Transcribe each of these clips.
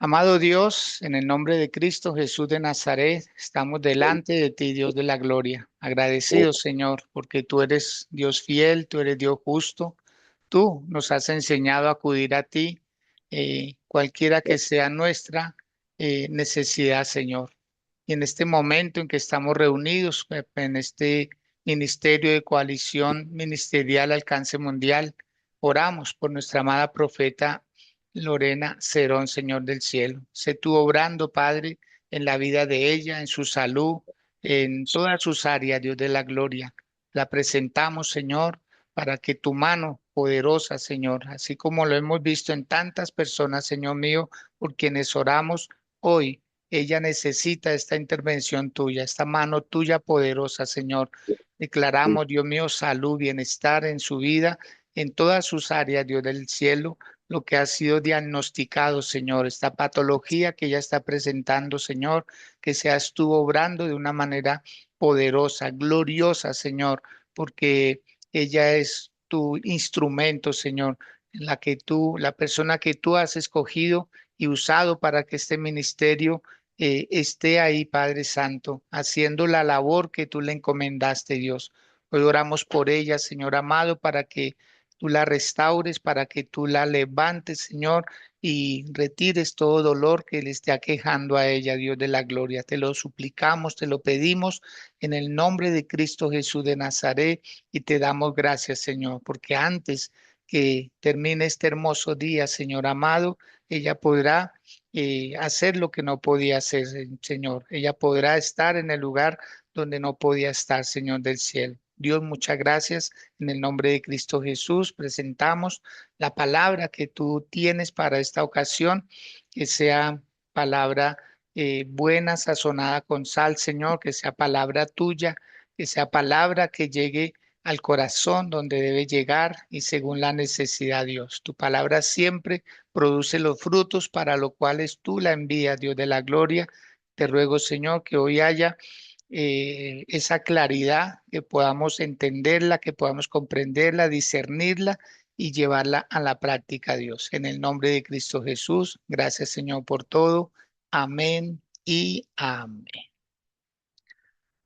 Amado Dios, en el nombre de Cristo Jesús de Nazaret, estamos delante de ti, Dios de la gloria. Agradecidos, Señor, porque tú eres Dios fiel, tú eres Dios justo. Tú nos has enseñado a acudir a ti, cualquiera que sea nuestra necesidad, Señor. Y en este momento en que estamos reunidos en este ministerio de coalición ministerial Alcance Mundial, oramos por nuestra amada profeta Lorena Cerón, Señor del cielo. Sé tú obrando, Padre, en la vida de ella, en su salud, en todas sus áreas, Dios de la gloria. La presentamos, Señor, para que tu mano poderosa, Señor, así como lo hemos visto en tantas personas, Señor mío, por quienes oramos hoy, ella necesita esta intervención tuya, esta mano tuya poderosa, Señor. Declaramos, Dios mío, salud, bienestar en su vida, en todas sus áreas, Dios del cielo, lo que ha sido diagnosticado, Señor, esta patología que ella está presentando, Señor, que seas tú obrando de una manera poderosa, gloriosa, Señor, porque ella es tu instrumento, Señor, en la que tú, la persona que tú has escogido y usado para que este ministerio esté ahí, Padre Santo, haciendo la labor que tú le encomendaste, Dios. Hoy oramos por ella, Señor amado, para que tú la restaures, para que tú la levantes, Señor, y retires todo dolor que le esté aquejando a ella, Dios de la gloria. Te lo suplicamos, te lo pedimos en el nombre de Cristo Jesús de Nazaret y te damos gracias, Señor, porque antes que termine este hermoso día, Señor amado, ella podrá hacer lo que no podía hacer, Señor. Ella podrá estar en el lugar donde no podía estar, Señor del cielo. Dios, muchas gracias. En el nombre de Cristo Jesús, presentamos la palabra que tú tienes para esta ocasión, que sea palabra buena, sazonada con sal, Señor, que sea palabra tuya, que sea palabra que llegue al corazón donde debe llegar y según la necesidad, Dios. Tu palabra siempre produce los frutos para los cuales tú la envías, Dios de la gloria. Te ruego, Señor, que hoy haya esa claridad, que podamos entenderla, que podamos comprenderla, discernirla y llevarla a la práctica, Dios. En el nombre de Cristo Jesús, gracias, Señor, por todo. Amén y amén.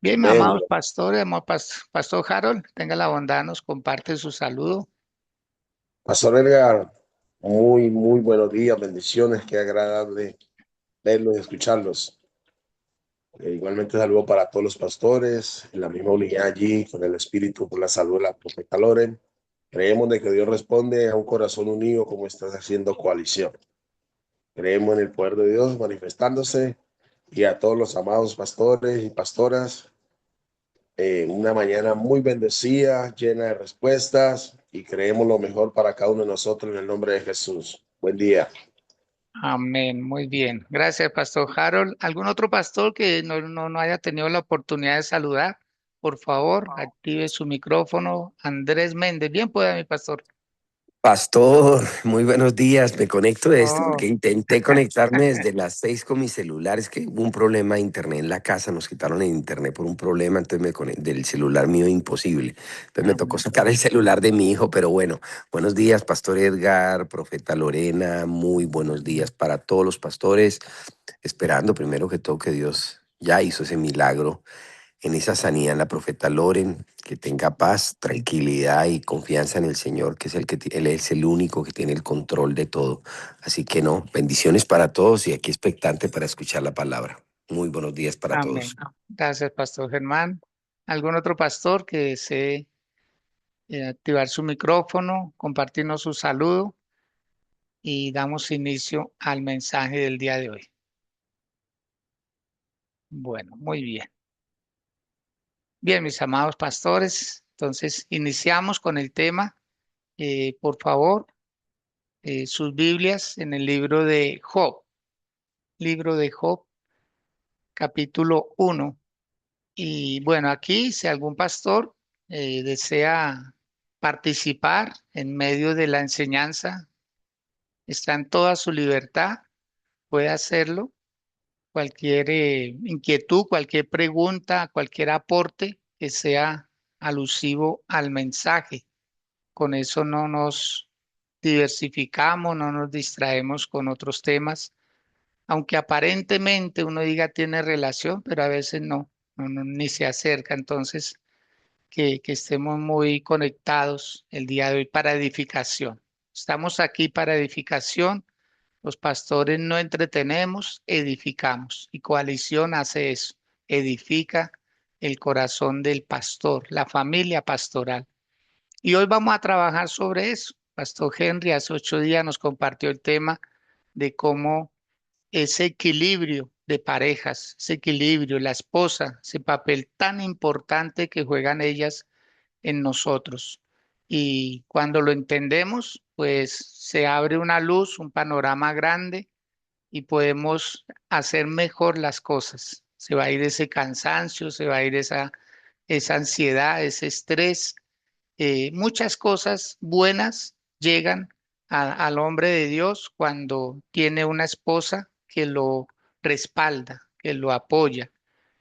Bien, mis Amén. amados pastores, amado Pastor Harold, tenga la bondad, nos comparte su saludo. Pastor Edgar, muy buenos días, bendiciones, qué agradable verlos y escucharlos. Igualmente saludo para todos los pastores, en la misma unidad allí, con el Espíritu, por la salud de la profeta Loren. Creemos de que Dios responde a un corazón unido como estás haciendo coalición. Creemos en el poder de Dios manifestándose y a todos los amados pastores y pastoras, una mañana muy bendecida, llena de respuestas y creemos lo mejor para cada uno de nosotros en el nombre de Jesús. Buen día. Amén, muy bien. Gracias, Pastor Harold. ¿Algún otro pastor que no haya tenido la oportunidad de saludar? Por favor, active su micrófono. Andrés Méndez. Bien, pueda, mi pastor. Pastor, muy buenos días. Me conecto de esto Oh, porque intenté conectarme desde las 6 con mi celular. Es que hubo un problema de internet en la casa, nos quitaron el internet por un problema, entonces del celular mío imposible. Entonces me tocó amén. sacar el celular de mi hijo, pero bueno, buenos días, Pastor Edgar, Profeta Lorena, muy buenos días para todos los pastores, esperando primero que todo que Dios ya hizo ese milagro en esa sanidad en la profeta Loren, que tenga paz, tranquilidad y confianza en el Señor, que es Él es el único que tiene el control de todo. Así que no, bendiciones para todos y aquí expectante para escuchar la palabra. Muy buenos días para todos. Amén. Gracias, Pastor Germán. ¿Algún otro pastor que desee activar su micrófono, compartirnos su saludo y damos inicio al mensaje del día de hoy? Bueno, muy bien. Bien, mis amados pastores, entonces iniciamos con el tema. Por favor, sus Biblias en el libro de Job, capítulo 1. Y bueno, aquí si algún pastor desea participar en medio de la enseñanza, está en toda su libertad, puede hacerlo. Cualquier inquietud, cualquier pregunta, cualquier aporte que sea alusivo al mensaje. Con eso no nos diversificamos, no nos distraemos con otros temas, aunque aparentemente uno diga tiene relación, pero a veces no, ni se acerca. Entonces, que estemos muy conectados el día de hoy para edificación. Estamos aquí para edificación. Los pastores no entretenemos, edificamos. Y Coalición hace eso, edifica el corazón del pastor, la familia pastoral. Y hoy vamos a trabajar sobre eso. Pastor Henry hace 8 días nos compartió el tema de cómo ese equilibrio de parejas, ese equilibrio, la esposa, ese papel tan importante que juegan ellas en nosotros. Y cuando lo entendemos, pues se abre una luz, un panorama grande y podemos hacer mejor las cosas. Se va a ir ese cansancio, se va a ir esa ansiedad, ese estrés. Muchas cosas buenas llegan al hombre de Dios cuando tiene una esposa que lo respalda, que lo apoya,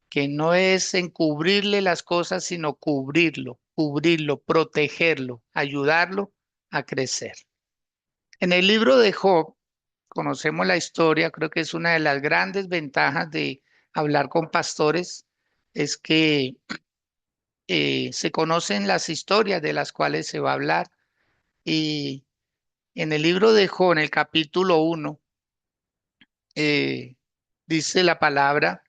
que no es encubrirle las cosas, sino cubrirlo, protegerlo, ayudarlo a crecer. En el libro de Job conocemos la historia, creo que es una de las grandes ventajas de hablar con pastores, es que se conocen las historias de las cuales se va a hablar. Y en el libro de Job, en el capítulo 1, dice la palabra,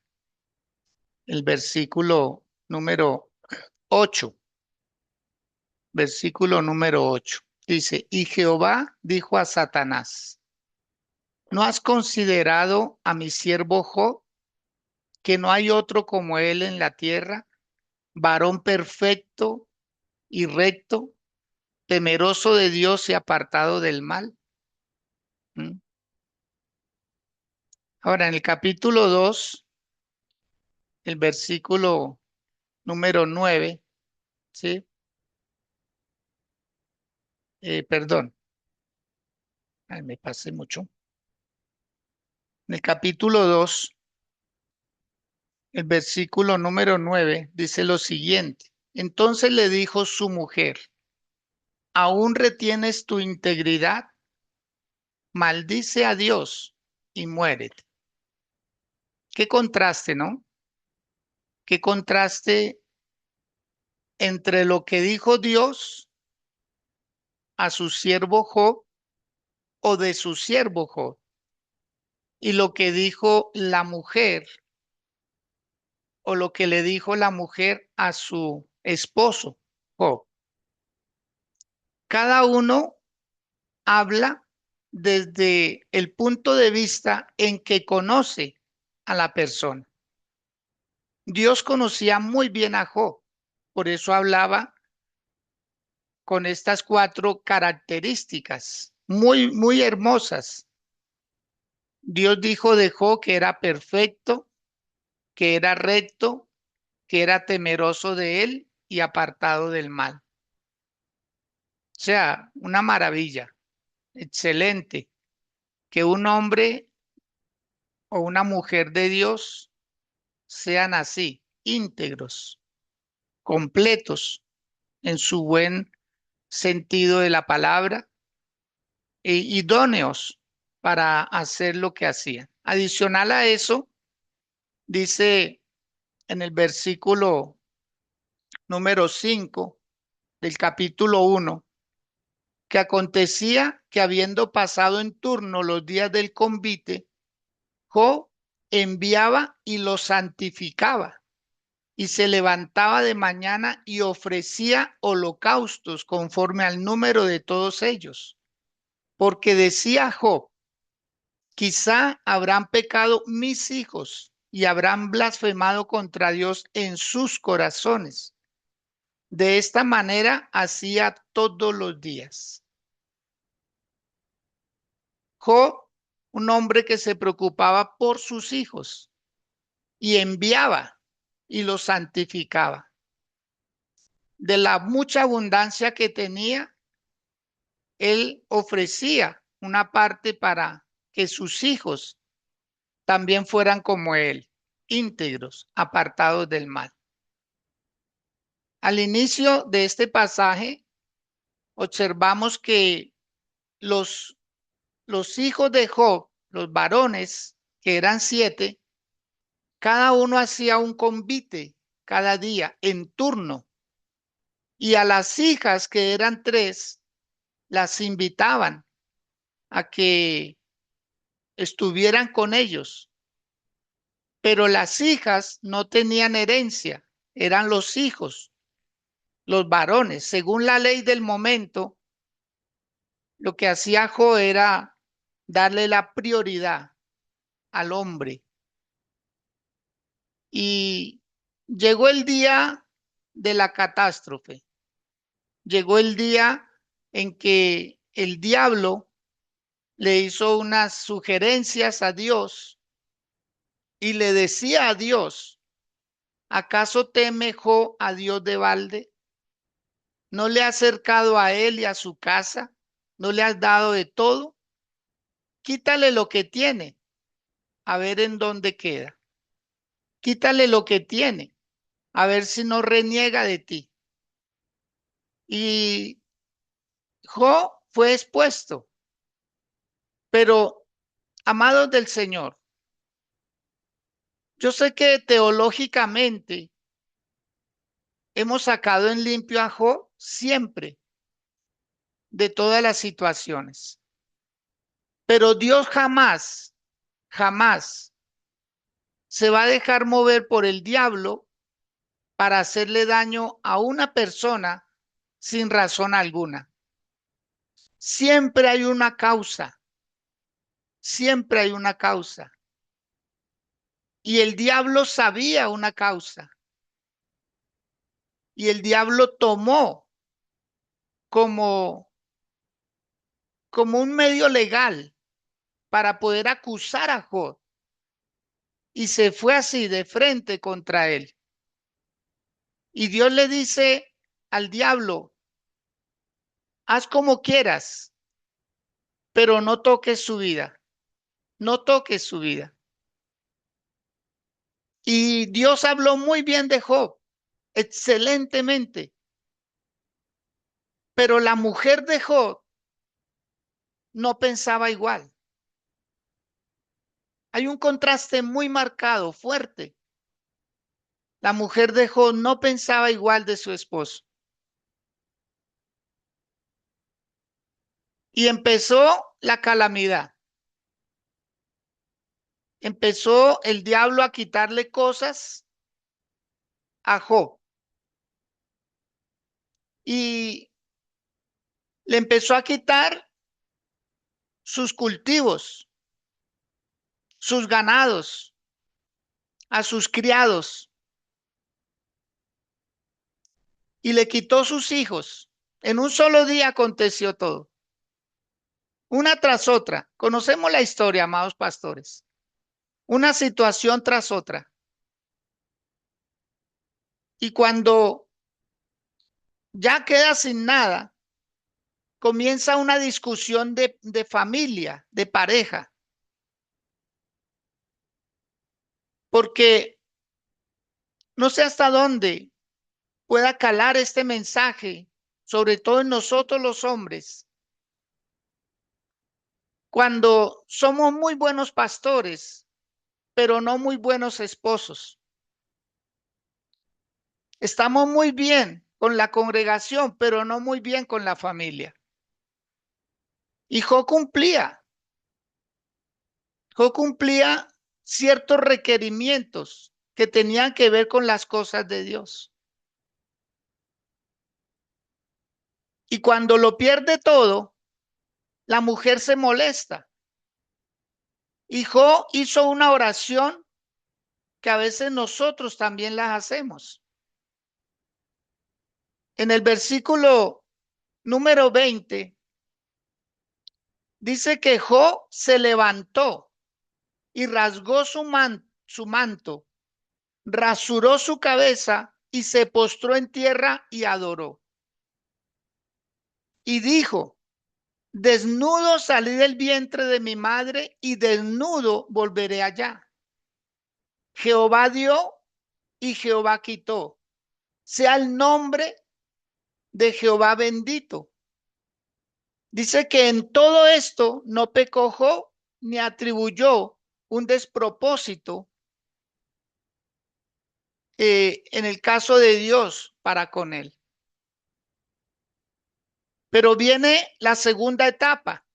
el versículo número 8, versículo número 8. Dice, y Jehová dijo a Satanás, ¿no has considerado a mi siervo Job, que no hay otro como él en la tierra, varón perfecto y recto, temeroso de Dios y apartado del mal? ¿Mm? Ahora, en el capítulo 2, el versículo número 9, ¿sí? Perdón, ay, me pasé mucho. En el capítulo 2, el versículo número 9 dice lo siguiente. Entonces le dijo su mujer, ¿aún retienes tu integridad? Maldice a Dios y muérete. Qué contraste, ¿no? Qué contraste entre lo que dijo Dios a su siervo Job o de su siervo Job y lo que dijo la mujer o lo que le dijo la mujer a su esposo Job. Cada uno habla desde el punto de vista en que conoce a la persona. Dios conocía muy bien a Job, por eso hablaba con estas 4 características muy hermosas. Dios dijo de Job que era perfecto, que era recto, que era temeroso de él y apartado del mal. O sea, una maravilla, excelente, que un hombre o una mujer de Dios sean así, íntegros, completos en su buen sentido de la palabra e idóneos para hacer lo que hacían. Adicional a eso, dice en el versículo número 5 del capítulo 1, que acontecía que habiendo pasado en turno los días del convite, Job enviaba y los santificaba y se levantaba de mañana y ofrecía holocaustos conforme al número de todos ellos. Porque decía Job, quizá habrán pecado mis hijos y habrán blasfemado contra Dios en sus corazones. De esta manera hacía todos los días. Job, un hombre que se preocupaba por sus hijos y enviaba y los santificaba. De la mucha abundancia que tenía, él ofrecía una parte para que sus hijos también fueran como él, íntegros, apartados del mal. Al inicio de este pasaje, observamos que los, los hijos de Job, los varones que eran 7, cada uno hacía un convite cada día en turno. Y a las hijas, que eran 3, las invitaban a que estuvieran con ellos. Pero las hijas no tenían herencia, eran los hijos, los varones. Según la ley del momento, lo que hacía Jo era darle la prioridad al hombre. Y llegó el día de la catástrofe. Llegó el día en que el diablo le hizo unas sugerencias a Dios y le decía a Dios: ¿acaso teme Jo a Dios de balde? ¿No le has acercado a él y a su casa? ¿No le has dado de todo? Quítale lo que tiene, a ver en dónde queda. Quítale lo que tiene, a ver si no reniega de ti. Y Jo fue expuesto, pero amados del Señor, yo sé que teológicamente hemos sacado en limpio a Jo siempre de todas las situaciones, pero Dios jamás, jamás se va a dejar mover por el diablo para hacerle daño a una persona sin razón alguna. Siempre hay una causa, siempre hay una causa. Y el diablo sabía una causa. Y el diablo tomó como, como un medio legal para poder acusar a Job. Y se fue así de frente contra él. Y Dios le dice al diablo: haz como quieras, pero no toques su vida. No toques su vida. Y Dios habló muy bien de Job, excelentemente. Pero la mujer de Job no pensaba igual. Hay un contraste muy marcado, fuerte. La mujer de Job no pensaba igual de su esposo. Y empezó la calamidad. Empezó el diablo a quitarle cosas a Job. Y le empezó a quitar sus cultivos, sus ganados, a sus criados. Y le quitó sus hijos. En un solo día aconteció todo. Una tras otra. Conocemos la historia, amados pastores. Una situación tras otra. Y cuando ya queda sin nada, comienza una discusión de familia, de pareja. Porque no sé hasta dónde pueda calar este mensaje, sobre todo en nosotros los hombres, cuando somos muy buenos pastores, pero no muy buenos esposos. Estamos muy bien con la congregación, pero no muy bien con la familia. Y Job cumplía ciertos requerimientos que tenían que ver con las cosas de Dios. Y cuando lo pierde todo, la mujer se molesta. Y Job hizo una oración que a veces nosotros también las hacemos. En el versículo número 20, dice que Job se levantó y rasgó su manto, rasuró su cabeza y se postró en tierra y adoró. Y dijo: desnudo salí del vientre de mi madre y desnudo volveré allá. Jehová dio y Jehová quitó. Sea el nombre de Jehová bendito. Dice que en todo esto no pecó Job ni atribuyó un despropósito en el caso de Dios para con él. Pero viene la segunda etapa,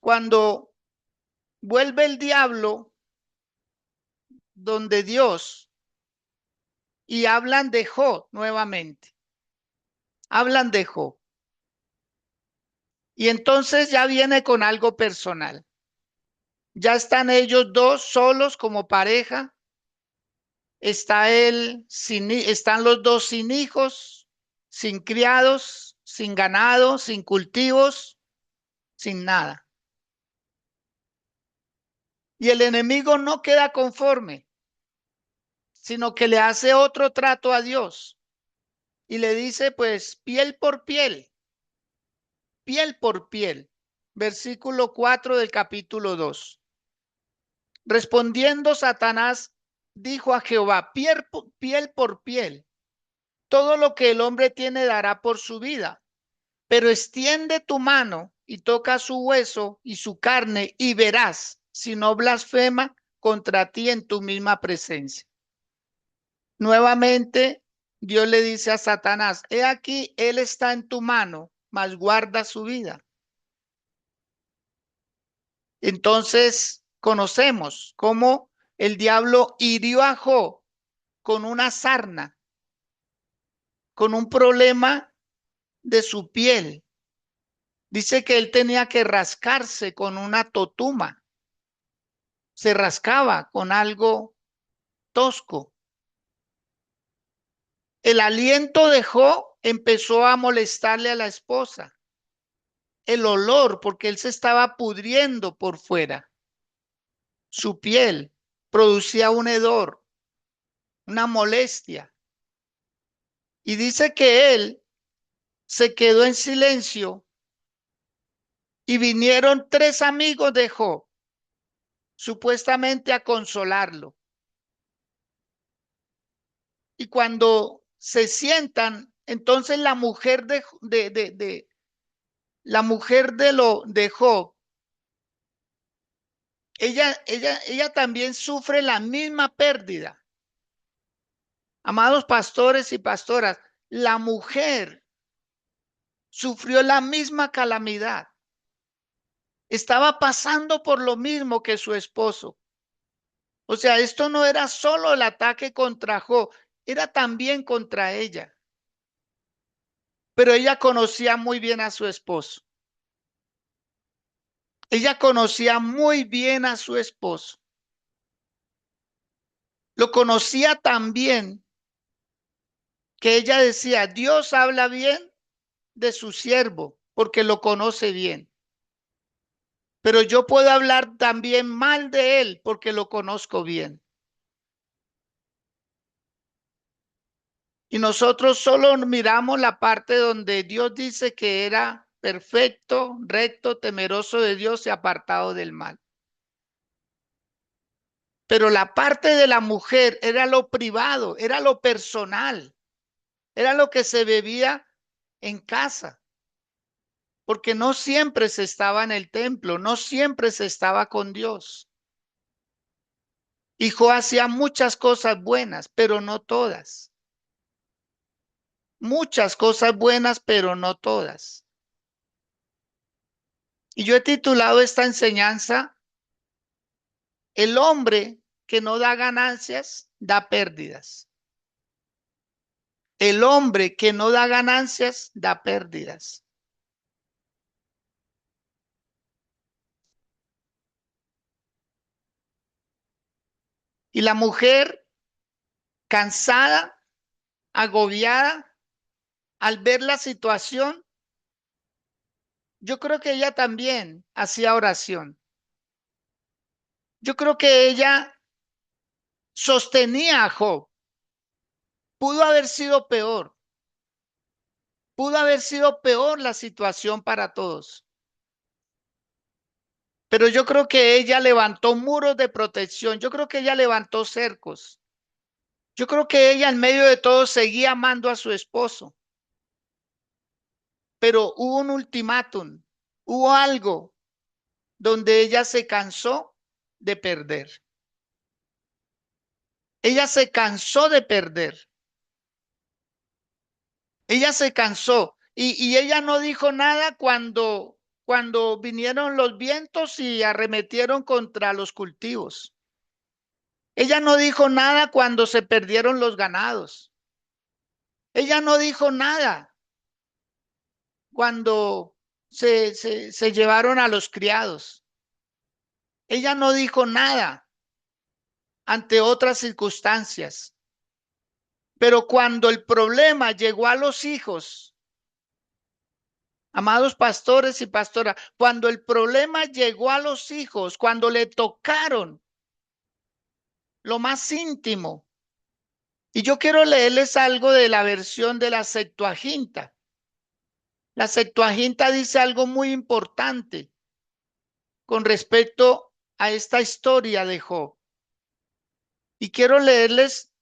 cuando vuelve el diablo donde Dios y hablan de Job nuevamente. Hablan de Job. Y entonces ya viene con algo personal. Ya están ellos dos solos como pareja. Están los dos sin hijos, sin criados, sin ganado, sin cultivos, sin nada. Y el enemigo no queda conforme, sino que le hace otro trato a Dios y le dice, pues, piel por piel, piel por piel. Versículo 4 del capítulo 2. Respondiendo Satanás, dijo a Jehová, piel por piel, todo lo que el hombre tiene dará por su vida, pero extiende tu mano y toca su hueso y su carne y verás si no blasfema contra ti en tu misma presencia. Nuevamente, Dios le dice a Satanás, he aquí, él está en tu mano, mas guarda su vida. Entonces, conocemos cómo el diablo hirió a Job con una sarna, con un problema de su piel. Dice que él tenía que rascarse con una totuma. Se rascaba con algo tosco. El aliento de Job empezó a molestarle a la esposa. El olor, porque él se estaba pudriendo por fuera. Su piel producía un hedor, una molestia. Y dice que él se quedó en silencio y vinieron 3 amigos de Job, supuestamente a consolarlo. Y cuando se sientan, entonces la mujer la mujer de Job, ella también sufre la misma pérdida. Amados pastores y pastoras, la mujer sufrió la misma calamidad. Estaba pasando por lo mismo que su esposo. O sea, esto no era solo el ataque contra Job, era también contra ella. Pero ella conocía muy bien a su esposo. Ella conocía muy bien a su esposo. Lo conocía tan bien que ella decía, Dios habla bien de su siervo porque lo conoce bien. Pero yo puedo hablar también mal de él porque lo conozco bien. Y nosotros solo miramos la parte donde Dios dice que era perfecto, recto, temeroso de Dios y apartado del mal. Pero la parte de la mujer era lo privado, era lo personal, era lo que se bebía en casa, porque no siempre se estaba en el templo, no siempre se estaba con Dios. Hijo hacía muchas cosas buenas, pero no todas. Muchas cosas buenas, pero no todas. Y yo he titulado esta enseñanza, el hombre que no da ganancias, da pérdidas. El hombre que no da ganancias, da pérdidas. Y la mujer cansada, agobiada, al ver la situación, yo creo que ella también hacía oración. Yo creo que ella sostenía a Job. Pudo haber sido peor. Pudo haber sido peor la situación para todos. Pero yo creo que ella levantó muros de protección. Yo creo que ella levantó cercos. Yo creo que ella en medio de todo seguía amando a su esposo. Pero hubo un ultimátum. Hubo algo donde ella se cansó de perder. Ella se cansó de perder. Ella se cansó y ella no dijo nada cuando vinieron los vientos y arremetieron contra los cultivos. Ella no dijo nada cuando se perdieron los ganados. Ella no dijo nada cuando se llevaron a los criados. Ella no dijo nada ante otras circunstancias. Pero cuando el problema llegó a los hijos, amados pastores y pastoras, cuando el problema llegó a los hijos, cuando le tocaron lo más íntimo, y yo quiero leerles algo de la versión de la Septuaginta. La Septuaginta dice algo muy importante con respecto a esta historia de Job. Y quiero leerles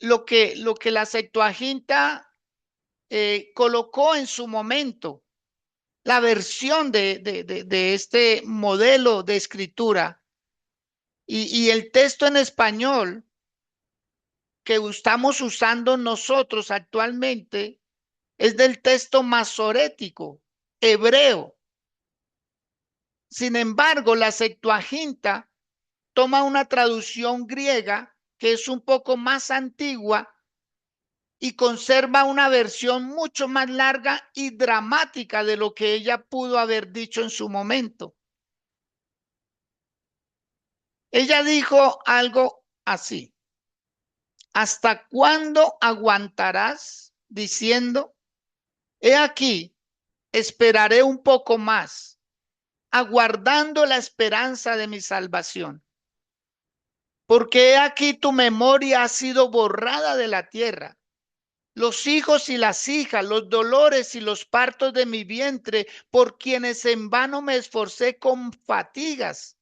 lo que la Septuaginta colocó en su momento, la versión de este modelo de escritura. Y el texto en español que estamos usando nosotros actualmente es del texto masorético, hebreo. Sin embargo, la Septuaginta toma una traducción griega que es un poco más antigua y conserva una versión mucho más larga y dramática de lo que ella pudo haber dicho en su momento. Ella dijo algo así: ¿hasta cuándo aguantarás diciendo, he aquí, esperaré un poco más, aguardando la esperanza de mi salvación? Porque he aquí tu memoria ha sido borrada de la tierra. Los hijos y las hijas, los dolores y los partos de mi vientre, por quienes en vano me esforcé con fatigas.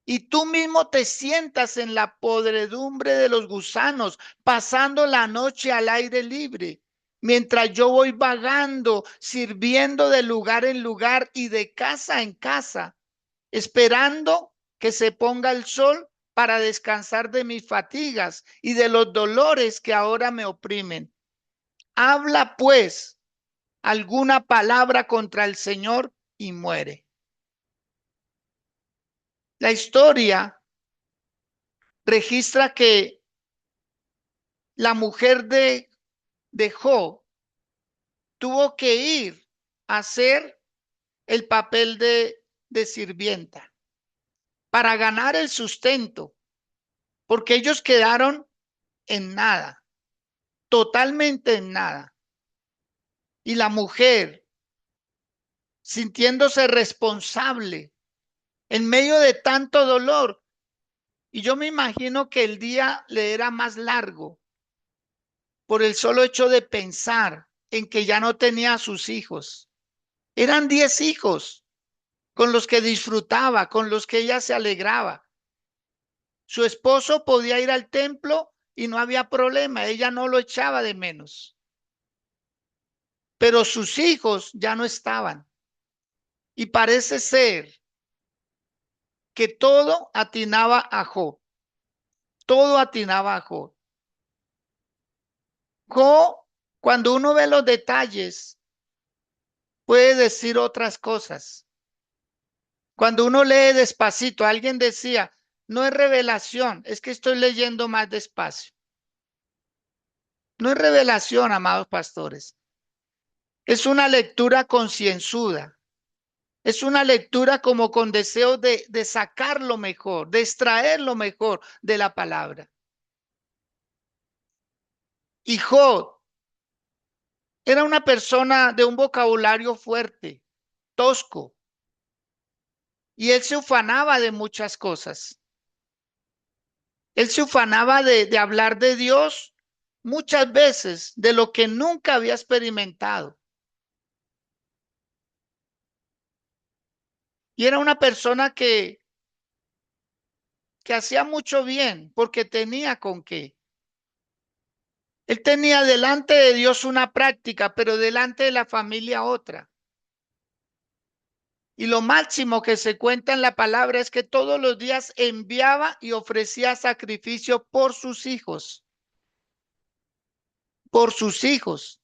Y tú mismo te sientas en la podredumbre de los gusanos, pasando la noche al aire libre, mientras yo voy vagando, sirviendo de lugar en lugar y de casa en casa, esperando que se ponga el sol para descansar de mis fatigas y de los dolores que ahora me oprimen. Habla pues alguna palabra contra el Señor y muere. La historia registra que la mujer de Job tuvo que ir a hacer el papel de sirvienta para ganar el sustento, porque ellos quedaron en nada, totalmente en nada. Y la mujer, sintiéndose responsable en medio de tanto dolor, y yo me imagino que el día le era más largo por el solo hecho de pensar en que ya no tenía a sus hijos. Eran 10 hijos con los que disfrutaba, con los que ella se alegraba. Su esposo podía ir al templo y no había problema, ella no lo echaba de menos. Pero sus hijos ya no estaban. Y parece ser que todo atinaba a Job. Todo atinaba a Job. Job, cuando uno ve los detalles, puede decir otras cosas. Cuando uno lee despacito, alguien decía, no es revelación, es que estoy leyendo más despacio. No es revelación, amados pastores. Es una lectura concienzuda. Es una lectura como con deseo de sacar lo mejor, de extraer lo mejor de la palabra. Y Job era una persona de un vocabulario fuerte, tosco, y él se ufanaba de muchas cosas. Él se ufanaba de hablar de Dios muchas veces, de lo que nunca había experimentado. Y era una persona que hacía mucho bien porque tenía con qué. Él tenía delante de Dios una práctica, pero delante de la familia otra. Y lo máximo que se cuenta en la palabra es que todos los días enviaba y ofrecía sacrificio por sus hijos, por sus hijos.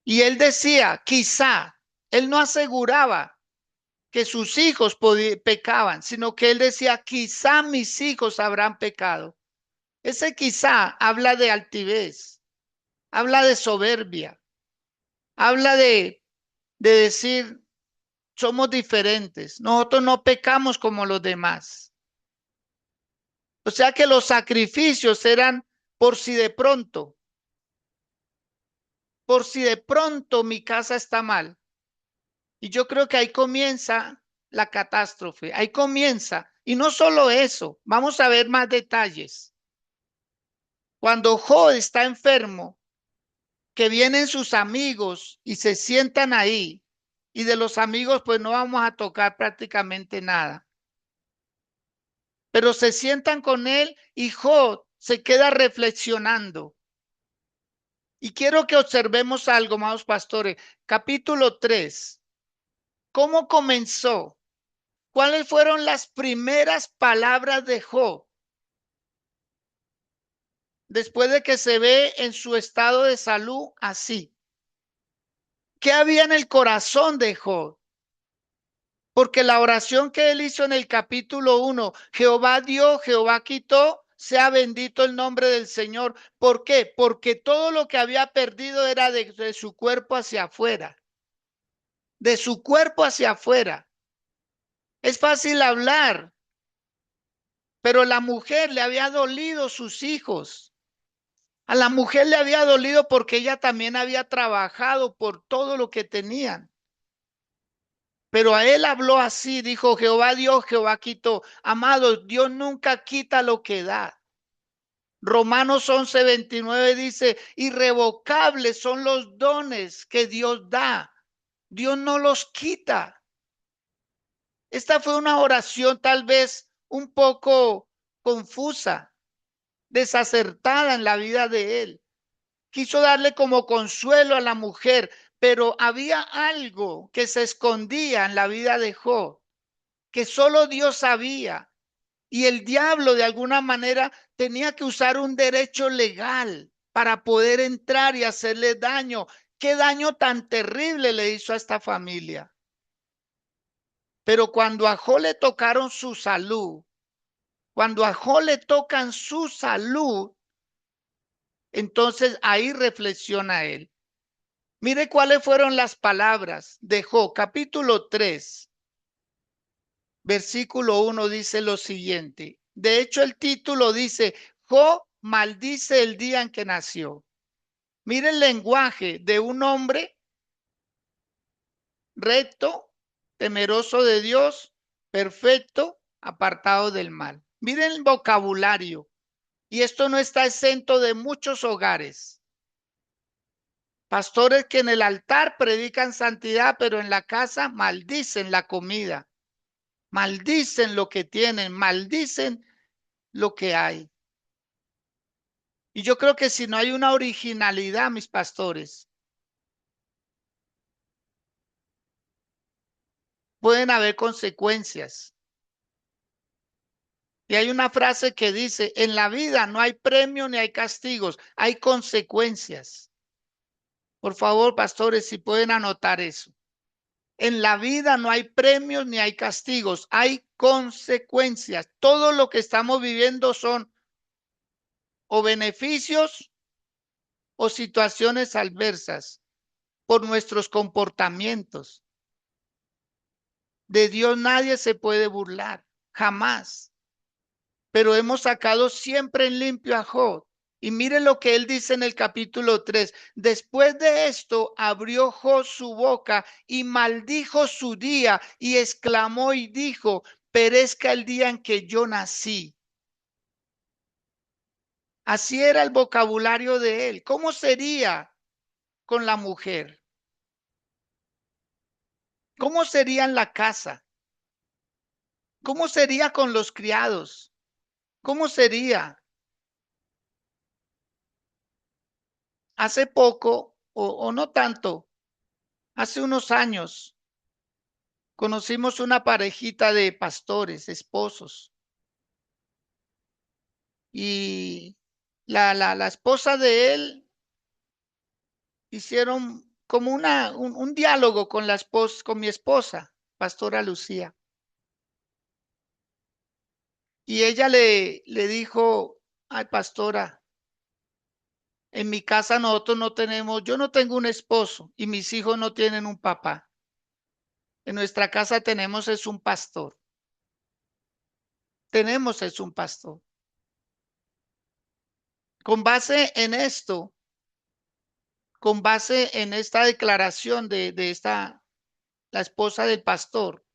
Y él decía, quizá, él no aseguraba que sus hijos pecaban, sino que él decía, quizá mis hijos habrán pecado. Ese quizá habla de altivez, habla de soberbia, habla de decir, somos diferentes, nosotros no pecamos como los demás. O sea que los sacrificios eran por si de pronto mi casa está mal. Y yo creo que ahí comienza la catástrofe, ahí comienza. Y no solo eso, vamos a ver más detalles. Cuando Job está enfermo, que vienen sus amigos y se sientan ahí, y de los amigos pues no vamos a tocar prácticamente nada, pero se sientan con él y Job se queda reflexionando. Y quiero que observemos algo, amados pastores. Capítulo 3. ¿Cómo comenzó? ¿Cuáles fueron las primeras palabras de Job después de que se ve en su estado de salud así? ¿Qué había en el corazón de Job? Porque la oración que él hizo en el capítulo 1, Jehová dio, Jehová quitó, sea bendito el nombre del Señor. ¿Por qué? Porque todo lo que había perdido era de su cuerpo hacia afuera, de su cuerpo hacia afuera. Es fácil hablar, pero la mujer le había dolido sus hijos. A la mujer le había dolido porque ella también había trabajado por todo lo que tenían. Pero a él habló así, dijo, Jehová dio, Jehová quitó. Amados, Dios nunca quita lo que da. Romanos 11:29 dice, irrevocables son los dones que Dios da. Dios no los quita. Esta fue una oración tal vez un poco confusa, desacertada en la vida de él. Quiso darle como consuelo a la mujer, pero había algo que se escondía en la vida de Job, que solo Dios sabía. Y el diablo de alguna manera tenía que usar un derecho legal para poder entrar y hacerle daño. ¿Qué daño tan terrible le hizo a esta familia? Pero cuando a Job le tocaron su salud, cuando a Job le tocan su salud, entonces ahí reflexiona él. Mire cuáles fueron las palabras de Job, capítulo 3, versículo 1 dice lo siguiente. De hecho, el título dice, Job maldice el día en que nació. Mire el lenguaje de un hombre recto, temeroso de Dios, perfecto, apartado del mal. Miren el vocabulario. Y esto no está exento de muchos hogares. Pastores que en el altar predican santidad, pero en la casa maldicen la comida, maldicen lo que tienen, maldicen lo que hay. Y yo creo que si no hay una originalidad, mis pastores, pueden haber consecuencias. Y hay una frase que dice, en la vida no hay premio ni hay castigos, hay consecuencias. Por favor, pastores, si pueden anotar eso. En la vida no hay premios ni hay castigos, hay consecuencias. Todo lo que estamos viviendo son o beneficios o situaciones adversas por nuestros comportamientos. De Dios nadie se puede burlar, jamás. Pero hemos sacado siempre en limpio a Job. Y mire lo que él dice en el capítulo 3. Después de esto abrió Job su boca y maldijo su día y exclamó y dijo, perezca el día en que yo nací. Así era el vocabulario de él. ¿Cómo sería con la mujer? ¿Cómo sería en la casa? ¿Cómo sería con los criados? ¿Cómo sería? Hace poco, o no tanto, hace unos años, conocimos una parejita de pastores, esposos, y la esposa de él hicieron como un diálogo con con mi esposa, Pastora Lucía. Y ella le dijo, ay, pastora, en mi casa nosotros no tenemos, yo no tengo un esposo y mis hijos no tienen un papá. En nuestra casa tenemos es un pastor. Tenemos es un pastor. Con base en esto, con base en esta declaración de la esposa del pastor,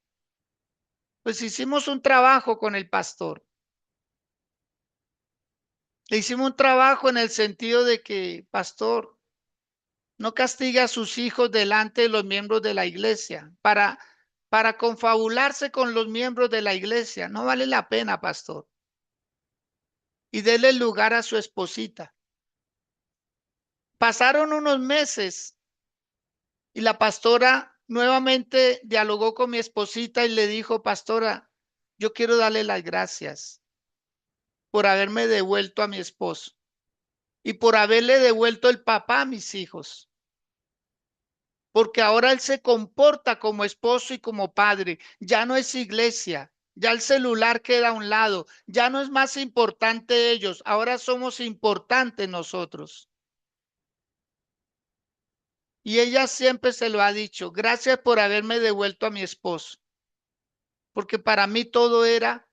pues hicimos un trabajo con el pastor. Le hicimos un trabajo en el sentido de que, pastor, no castigue a sus hijos delante de los miembros de la iglesia para confabularse con los miembros de la iglesia. No vale la pena, pastor. Y dele lugar a su esposita. Pasaron unos meses y la pastora nuevamente dialogó con mi esposita y le dijo, pastora, yo quiero darle las gracias por haberme devuelto a mi esposo y por haberle devuelto el papá a mis hijos. Porque ahora él se comporta como esposo y como padre. Ya no es iglesia, ya el celular queda a un lado, ya no es más importante ellos, ahora somos importantes nosotros. Y ella siempre se lo ha dicho, gracias por haberme devuelto a mi esposo, porque para mí todo era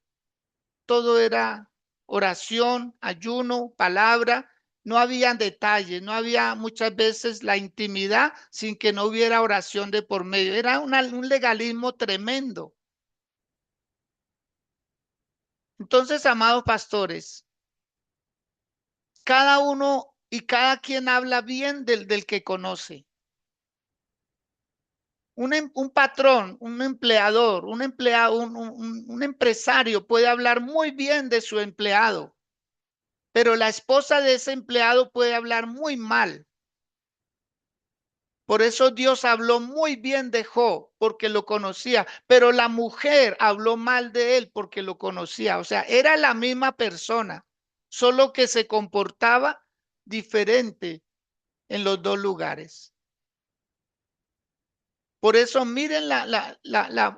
oración, ayuno, palabra. No había detalles, no había muchas veces la intimidad sin que no hubiera oración de por medio. Era un legalismo tremendo. Entonces, amados pastores, cada uno y cada quien habla bien del que conoce. Un patrón, un empleador, un empleado, un empresario puede hablar muy bien de su empleado, pero la esposa de ese empleado puede hablar muy mal. Por eso Dios habló muy bien de Job, porque lo conocía, pero la mujer habló mal de él porque lo conocía. O sea, era la misma persona, solo que se comportaba diferente en los dos lugares. Por eso miren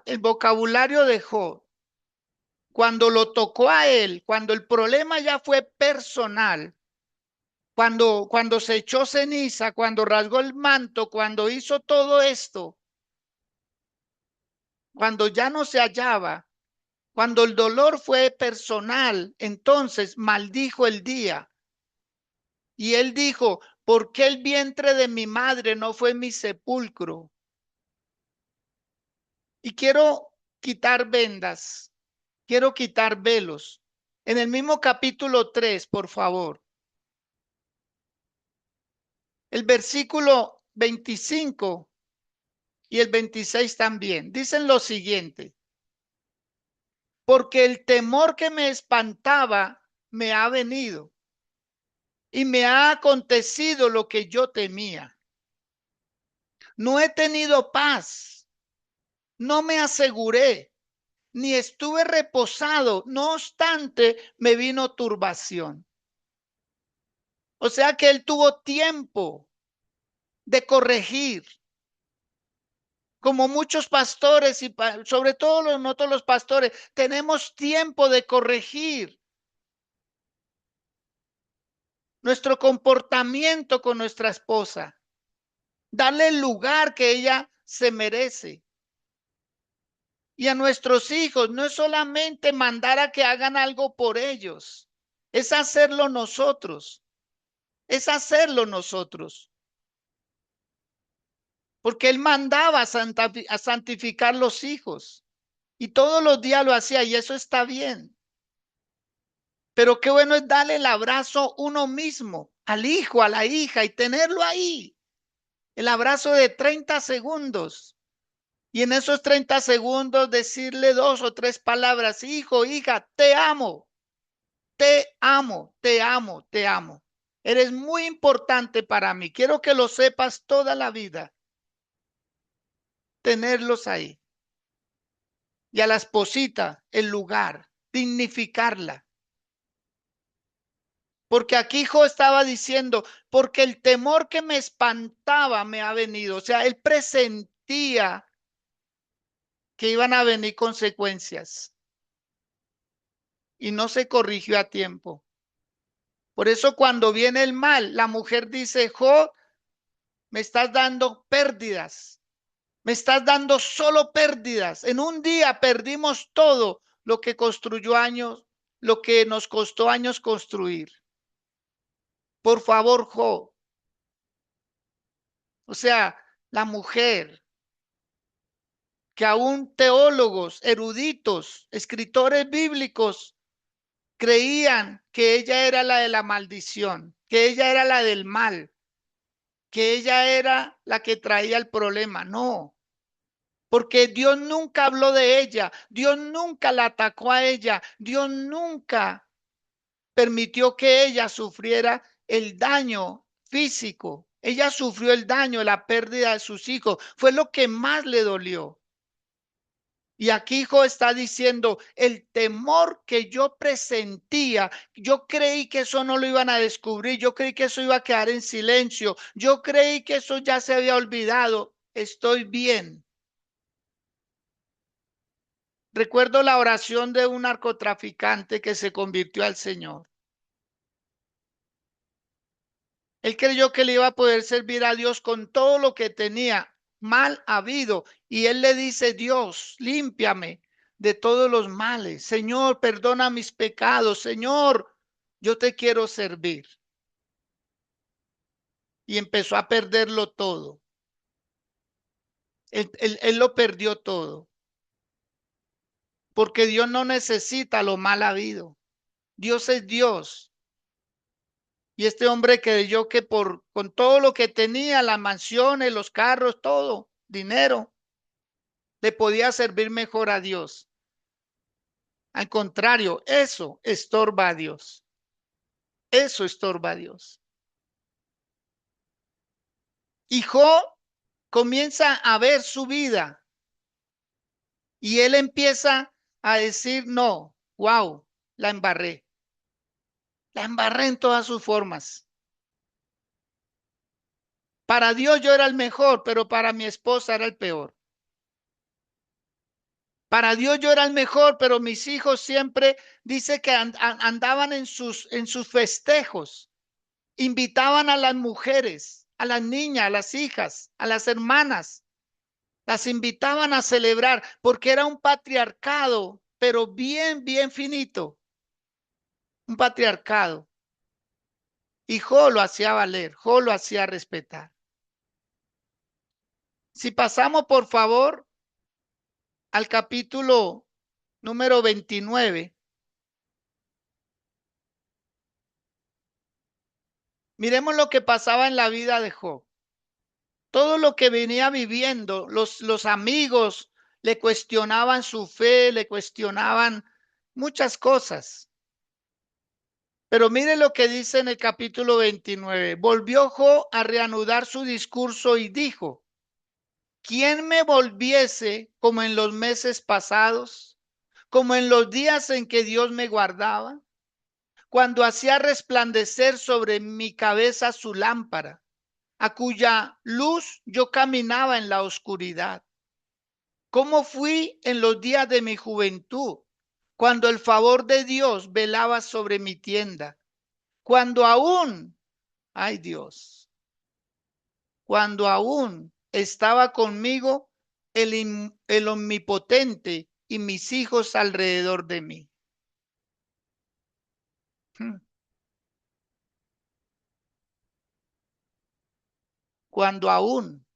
el vocabulario de Job. Cuando lo tocó a él, cuando el problema ya fue personal, cuando se echó ceniza, cuando rasgó el manto, cuando hizo todo esto, cuando ya no se hallaba, cuando el dolor fue personal, entonces maldijo el día. Y él dijo, ¿por qué el vientre de mi madre no fue mi sepulcro? Y quiero quitar vendas, quiero quitar velos. En el mismo capítulo 3, por favor. El versículo 25 y el 26 también. Dicen lo siguiente. Porque el temor que me espantaba me ha venido y me ha acontecido lo que yo temía. No he tenido paz, no me aseguré, ni estuve reposado. No obstante, me vino turbación. O sea que él tuvo tiempo de corregir. Como muchos pastores y sobre todo nosotros los pastores, tenemos tiempo de corregir nuestro comportamiento con nuestra esposa, darle el lugar que ella se merece. Y a nuestros hijos no es solamente mandar a que hagan algo por ellos, es hacerlo nosotros, es hacerlo nosotros. Porque él mandaba a santificar los hijos y todos los días lo hacía y eso está bien. Pero qué bueno es darle el abrazo uno mismo, al hijo, a la hija y tenerlo ahí. El abrazo de 30 segundos. Y en esos 30 segundos decirle dos o tres palabras, hijo, hija, te amo, te amo, te amo, te amo. Eres muy importante para mí. Quiero que lo sepas toda la vida. Tenerlos ahí. y a la esposita el lugar, dignificarla. Porque aquí Job estaba diciendo, porque el temor que me espantaba me ha venido. O sea, él presentía que iban a venir consecuencias y no se corrigió a tiempo. Por eso cuando viene el mal, la mujer dice, Job, me estás dando pérdidas, me estás dando solo pérdidas. En un día perdimos todo lo que construyó años, lo que nos costó años construir. Por favor, Job. O sea, la mujer que aún teólogos, eruditos, escritores bíblicos creían que ella era la de la maldición, que ella era la del mal, que ella era la que traía el problema. No, porque Dios nunca habló de ella, Dios nunca la atacó a ella, Dios nunca permitió que ella sufriera el daño físico. Ella sufrió el daño, la pérdida de sus hijos, fue lo que más le dolió. Y aquí Job está diciendo, el temor que yo presentía, yo creí que eso no lo iban a descubrir, yo creí que eso iba a quedar en silencio, yo creí que eso ya se había olvidado, estoy bien. Recuerdo la oración de un narcotraficante que se convirtió al Señor. Él creyó que le iba a poder servir a Dios con todo lo que tenía mal habido. Y él le dice, Dios, límpiame de todos los males. Señor, perdona mis pecados. Señor, yo te quiero servir. Y empezó a perderlo todo. Él lo perdió todo. Porque Dios no necesita lo mal habido. Dios es Dios. Y este hombre creyó que con todo lo que tenía, las mansiones, los carros, todo, dinero, le podía servir mejor a Dios. Al contrario, eso estorba a Dios. Eso estorba a Dios. Y Job comienza a ver su vida y él empieza a decir, no, wow, la embarré. La embarré en todas sus formas. Para Dios yo era el mejor, pero para mi esposa era el peor. Para Dios yo era el mejor, pero mis hijos siempre dice que andaban en sus festejos. Invitaban a las mujeres, a las niñas, a las hijas, a las hermanas. Las invitaban a celebrar porque era un patriarcado, pero bien, bien finito. Un patriarcado. Y Jo lo hacía valer, Jo lo hacía respetar. Si pasamos, por favor, al capítulo número 29. Miremos lo que pasaba en la vida de Job. Todo lo que venía viviendo, los amigos le cuestionaban su fe, le cuestionaban muchas cosas. Pero mire lo que dice en el capítulo 29. Volvió Job a reanudar su discurso y dijo, ¿quién me volviese como en los meses pasados, como en los días en que Dios me guardaba, cuando hacía resplandecer sobre mi cabeza su lámpara, a cuya luz yo caminaba en la oscuridad? ¿Cómo fui en los días de mi juventud, cuando el favor de Dios velaba sobre mi tienda, cuando aún, ay Dios, cuando aún estaba conmigo el omnipotente y mis hijos alrededor de mí? Cuando aún,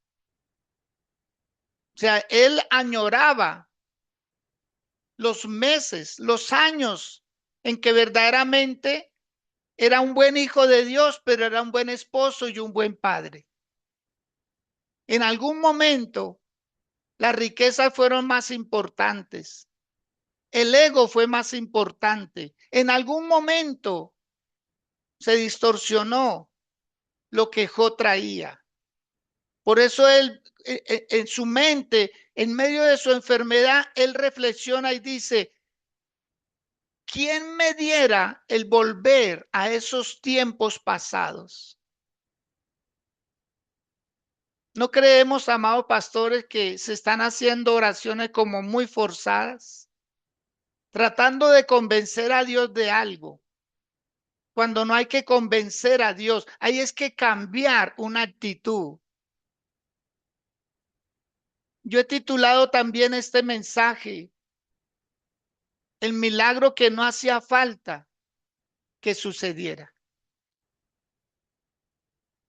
o sea, él añoraba los meses, los años en que verdaderamente era un buen hijo de Dios, pero era un buen esposo y un buen padre. En algún momento, las riquezas fueron más importantes. El ego fue más importante. En algún momento se distorsionó lo que Job traía. Por eso él en su mente, en medio de su enfermedad, él reflexiona y dice, ¿quién me diera el volver a esos tiempos pasados? ¿No creemos, amados pastores, que se están haciendo oraciones como muy forzadas, tratando de convencer a Dios de algo, cuando no hay que convencer a Dios? Hay es que cambiar una actitud. Yo he titulado también este mensaje, el milagro que no hacía falta que sucediera.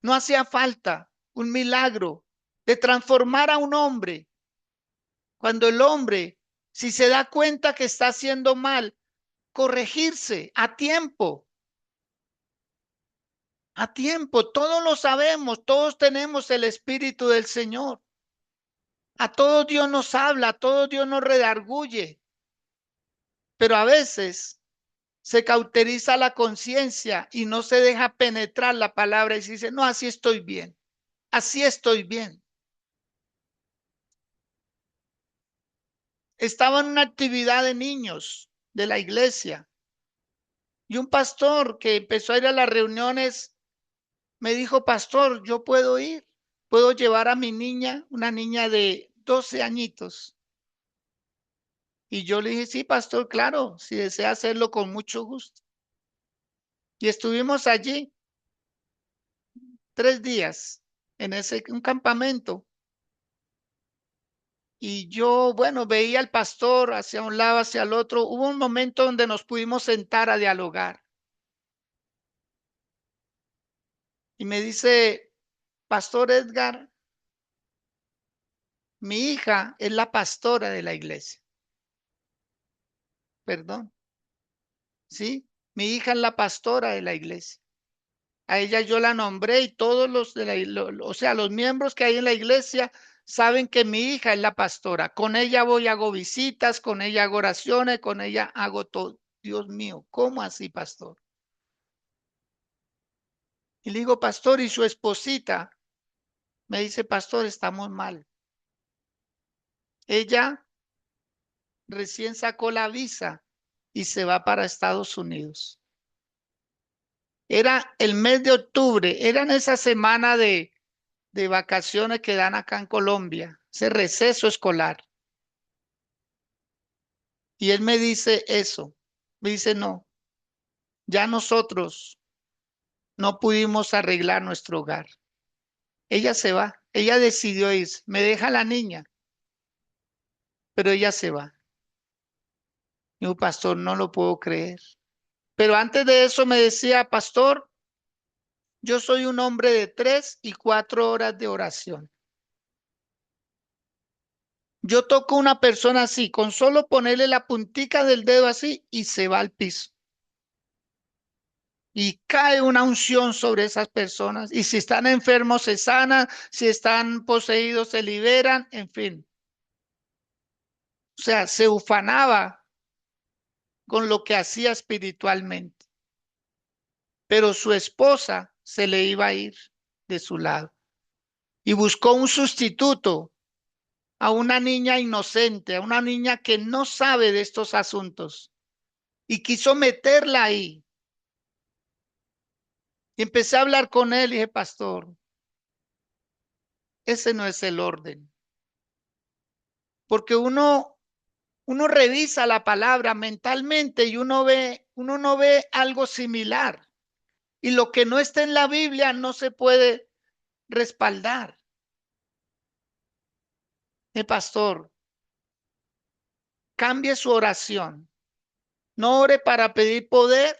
No hacía falta un milagro de transformar a un hombre, cuando el hombre, si se da cuenta que está haciendo mal, corregirse a tiempo. A tiempo, todos lo sabemos, todos tenemos el Espíritu del Señor. A todos Dios nos habla, a todos Dios nos redarguye, pero a veces se cauteriza la conciencia y no se deja penetrar la palabra y se dice, no, así estoy bien, así estoy bien. Estaba en una actividad de niños de la iglesia y un pastor que empezó a ir a las reuniones me dijo, pastor, yo puedo ir, puedo llevar a mi niña, una niña de 12 añitos. Y yo le dije, sí, pastor, claro, si desea hacerlo con mucho gusto. Y estuvimos allí 3 días en un campamento. Y yo, bueno, veía al pastor hacia un lado, hacia el otro. Hubo un momento donde nos pudimos sentar a dialogar. Y me dice, pastor Edgar, mi hija es la pastora de la iglesia. Perdón, ¿sí? Mi hija es la pastora de la iglesia. A ella yo la nombré y todos los de o sea, los miembros que hay en la iglesia saben que mi hija es la pastora. Con ella voy, hago visitas, con ella hago oraciones, con ella hago todo. Dios mío, ¿cómo así, pastor? Y le digo, pastor, ¿y su esposita? Me dice, pastor, estamos mal. Ella recién sacó la visa y se va para Estados Unidos. Era el mes de octubre, era en esa semana de vacaciones que dan acá en Colombia, ese receso escolar. Y él me dice eso, me dice, no, ya nosotros no pudimos arreglar nuestro hogar. Ella se va, ella decidió irse, me deja la niña, pero ella se va. Yo, pastor, no lo puedo creer. Pero antes de eso me decía, pastor, yo soy un hombre de 3 y 4 horas de oración. Yo toco a una persona así, con solo ponerle la puntica del dedo así y se va al piso. Y cae una unción sobre esas personas. Y si están enfermos se sanan, si están poseídos se liberan, en fin. O sea, se ufanaba con lo que hacía espiritualmente. Pero su esposa se le iba a ir de su lado. Y buscó un sustituto a una niña inocente, a una niña que no sabe de estos asuntos. Y quiso meterla ahí. Y empecé a hablar con él y dije, pastor, ese no es el orden. Porque uno revisa la palabra mentalmente y uno no ve algo similar. Y lo que no está en la Biblia no se puede respaldar. El pastor, cambie su oración. No ore para pedir poder,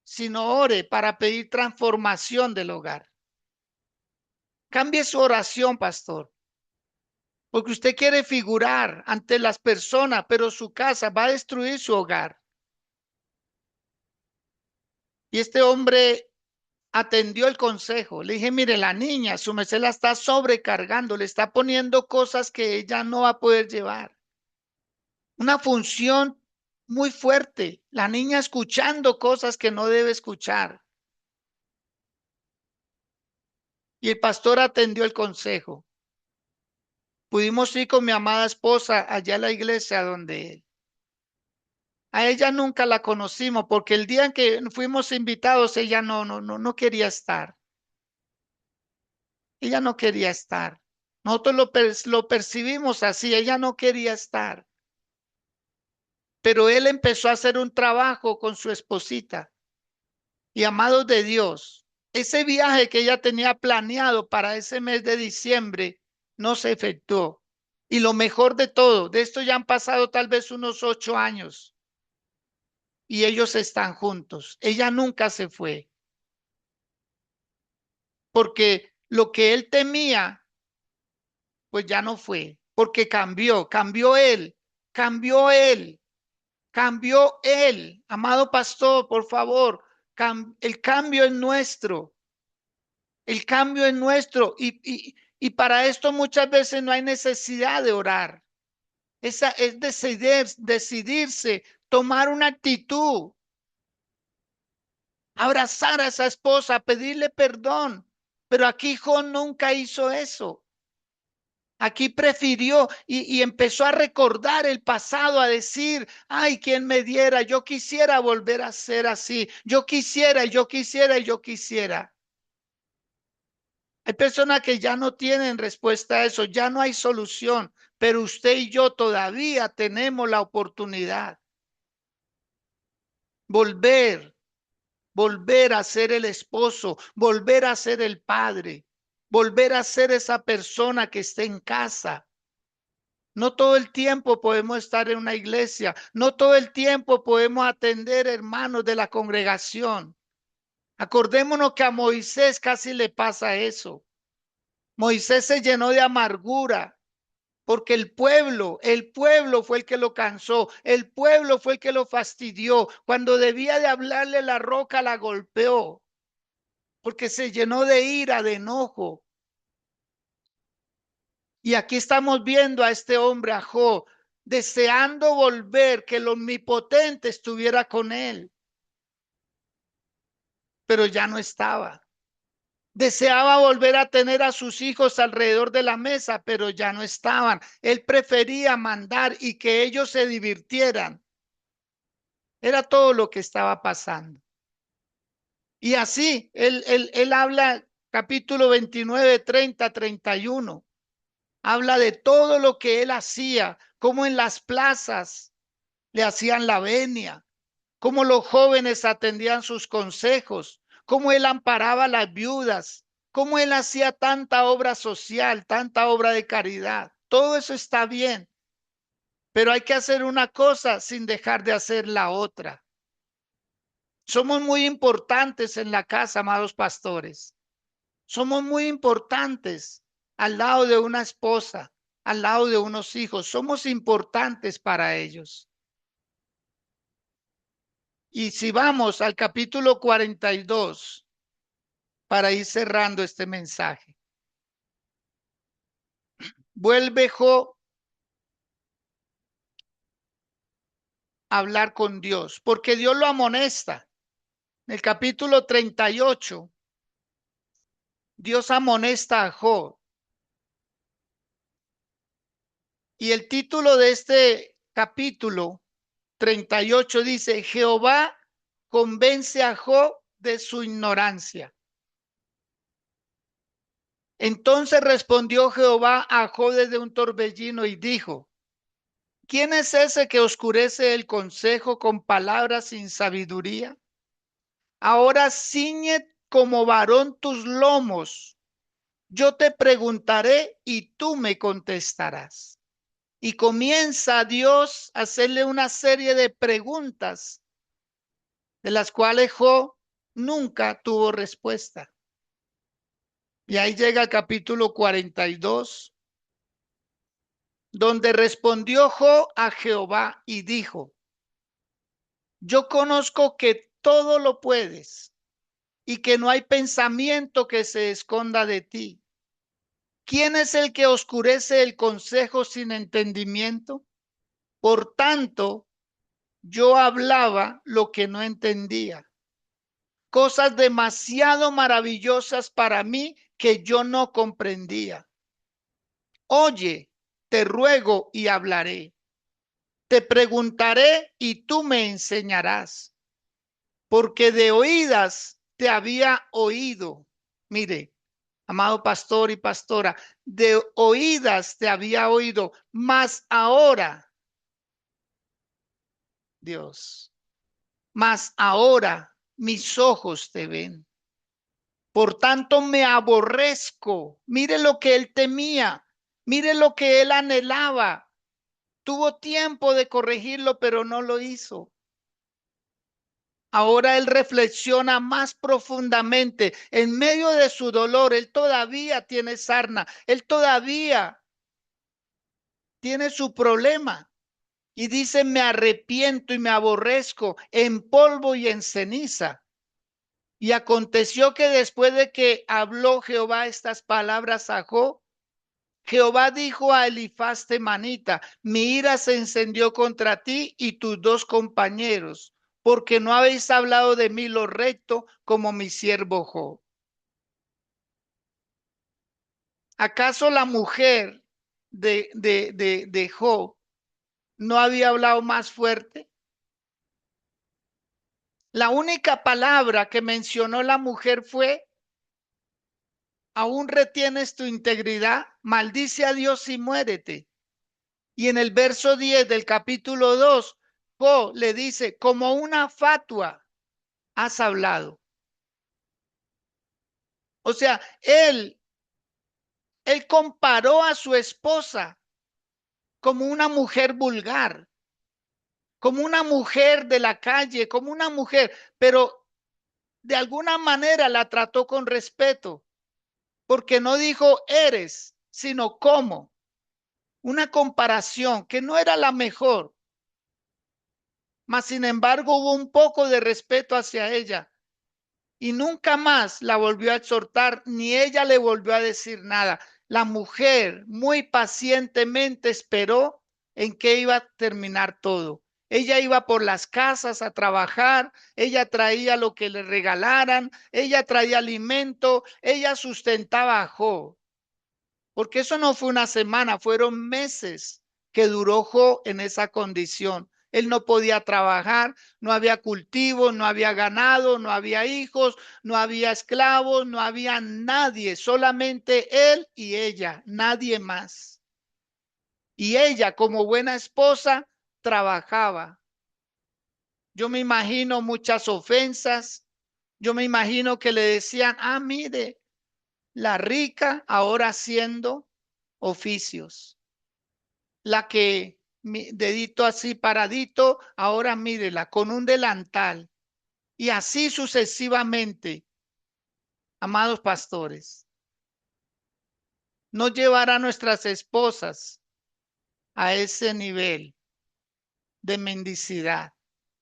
sino ore para pedir transformación del hogar. Cambie su oración, pastor. Porque usted quiere figurar ante las personas, pero su casa va a destruir su hogar. Y este hombre atendió el consejo. Le dije, mire, la niña, su merced la está sobrecargando, le está poniendo cosas que ella no va a poder llevar. Una función muy fuerte. La niña escuchando cosas que no debe escuchar. Y el pastor atendió el consejo. Pudimos ir con mi amada esposa allá a la iglesia donde a ella nunca la conocimos porque el día en que fuimos invitados ella no quería estar. Ella no quería estar. Nosotros lo percibimos así, ella no quería estar. Pero él empezó a hacer un trabajo con su esposita. Y amados de Dios, ese viaje que ella tenía planeado para ese mes de diciembre no se efectuó. Y lo mejor de todo, de esto ya han pasado tal vez unos 8 años y ellos están juntos. Ella nunca se fue porque lo que él temía, pues ya no fue, porque cambió él, cambió él, cambió él. Amado pastor, por favor, el cambio es nuestro. El cambio es nuestro y para esto muchas veces no hay necesidad de orar. Esa es decidirse, tomar una actitud, abrazar a esa esposa, pedirle perdón. Pero aquí Job nunca hizo eso. Aquí prefirió y empezó a recordar el pasado, a decir, ay, quien me diera, yo quisiera volver a ser así, yo quisiera, yo quisiera, yo quisiera. Hay personas que ya no tienen respuesta a eso, ya no hay solución, pero usted y yo todavía tenemos la oportunidad. Volver, volver a ser el esposo, volver a ser el padre, volver a ser esa persona que esté en casa. No todo el tiempo podemos estar en una iglesia, no todo el tiempo podemos atender hermanos de la congregación. Acordémonos que a Moisés casi le pasa eso. Moisés se llenó de amargura porque el pueblo fue el que lo cansó, el pueblo fue el que lo fastidió. Cuando debía de hablarle la roca, la golpeó, porque se llenó de ira, de enojo. Y aquí estamos viendo a este hombre, a Job, deseando volver, que el omnipotente estuviera con él, pero ya no estaba. Deseaba volver a tener a sus hijos alrededor de la mesa, pero ya no estaban. Él prefería mandar y que ellos se divirtieran. Era todo lo que estaba pasando. Y así, él habla, capítulo 29, 30, 31. Habla de todo lo que él hacía, cómo en las plazas le hacían la venia, cómo los jóvenes atendían sus consejos, cómo él amparaba a las viudas, cómo él hacía tanta obra social, tanta obra de caridad. Todo eso está bien, pero hay que hacer una cosa sin dejar de hacer la otra. Somos muy importantes en la casa, amados pastores. Somos muy importantes al lado de una esposa, al lado de unos hijos. Somos importantes para ellos. Y si vamos al capítulo 42, para ir cerrando este mensaje, vuelve Job a hablar con Dios, porque Dios lo amonesta. En el capítulo 38, Dios amonesta a Job. Y el título de este capítulo 38 dice, Jehová convence a Job de su ignorancia. Entonces respondió Jehová a Job desde un torbellino y dijo, ¿quién es ese que oscurece el consejo con palabras sin sabiduría? Ahora ciñe como varón tus lomos. Yo te preguntaré y tú me contestarás. Y comienza Dios a hacerle una serie de preguntas de las cuales Job nunca tuvo respuesta. Y ahí llega el capítulo 42, donde respondió Job a Jehová y dijo, yo conozco que todo lo puedes y que no hay pensamiento que se esconda de ti. ¿Quién es el que oscurece el consejo sin entendimiento? Por tanto, yo hablaba lo que no entendía, cosas demasiado maravillosas para mí que yo no comprendía. Oye, te ruego y hablaré. Te preguntaré y tú me enseñarás, porque de oídas te había oído. Mire, amado pastor y pastora, de oídas te había oído, mas ahora, Dios, mas ahora mis ojos te ven. Por tanto, me aborrezco. Mire lo que él temía, mire lo que él anhelaba. Tuvo tiempo de corregirlo, pero no lo hizo. Ahora él reflexiona más profundamente. En medio de su dolor, él todavía tiene sarna, él todavía tiene su problema. Y dice, me arrepiento y me aborrezco en polvo y en ceniza. Y aconteció que después de que habló Jehová estas palabras a Job, Jehová dijo a Elifaz temanita, mi ira se encendió contra ti y tus dos compañeros, porque no habéis hablado de mí lo recto como mi siervo Job. ¿Acaso la mujer de Job no había hablado más fuerte? La única palabra que mencionó la mujer fue, aún retienes tu integridad, maldice a Dios y muérete. Y en el verso 10 del capítulo 2, Job le dice, como una fatua has hablado. O sea, él comparó a su esposa como una mujer vulgar, como una mujer de la calle, como una mujer, pero de alguna manera la trató con respeto, porque no dijo eres, sino cómo. Una comparación que no era la mejor, mas sin embargo hubo un poco de respeto hacia ella. Y nunca más la volvió a exhortar, ni ella le volvió a decir nada. La mujer muy pacientemente esperó en qué iba a terminar todo. Ella iba por las casas a trabajar, ella traía lo que le regalaran, ella traía alimento, ella sustentaba a Job. Porque eso no fue una semana, fueron meses que duró Job en esa condición. Él no podía trabajar, no había cultivo, no había ganado, no había hijos, no había esclavos, no había nadie, solamente él y ella, nadie más. Y ella, como buena esposa, trabajaba. Yo me imagino muchas ofensas. Yo me imagino que le decían, mire, la rica ahora haciendo oficios. La que dedito así paradito, ahora mírela con un delantal. Y así sucesivamente, amados pastores. No llevar a nuestras esposas a ese nivel de mendicidad,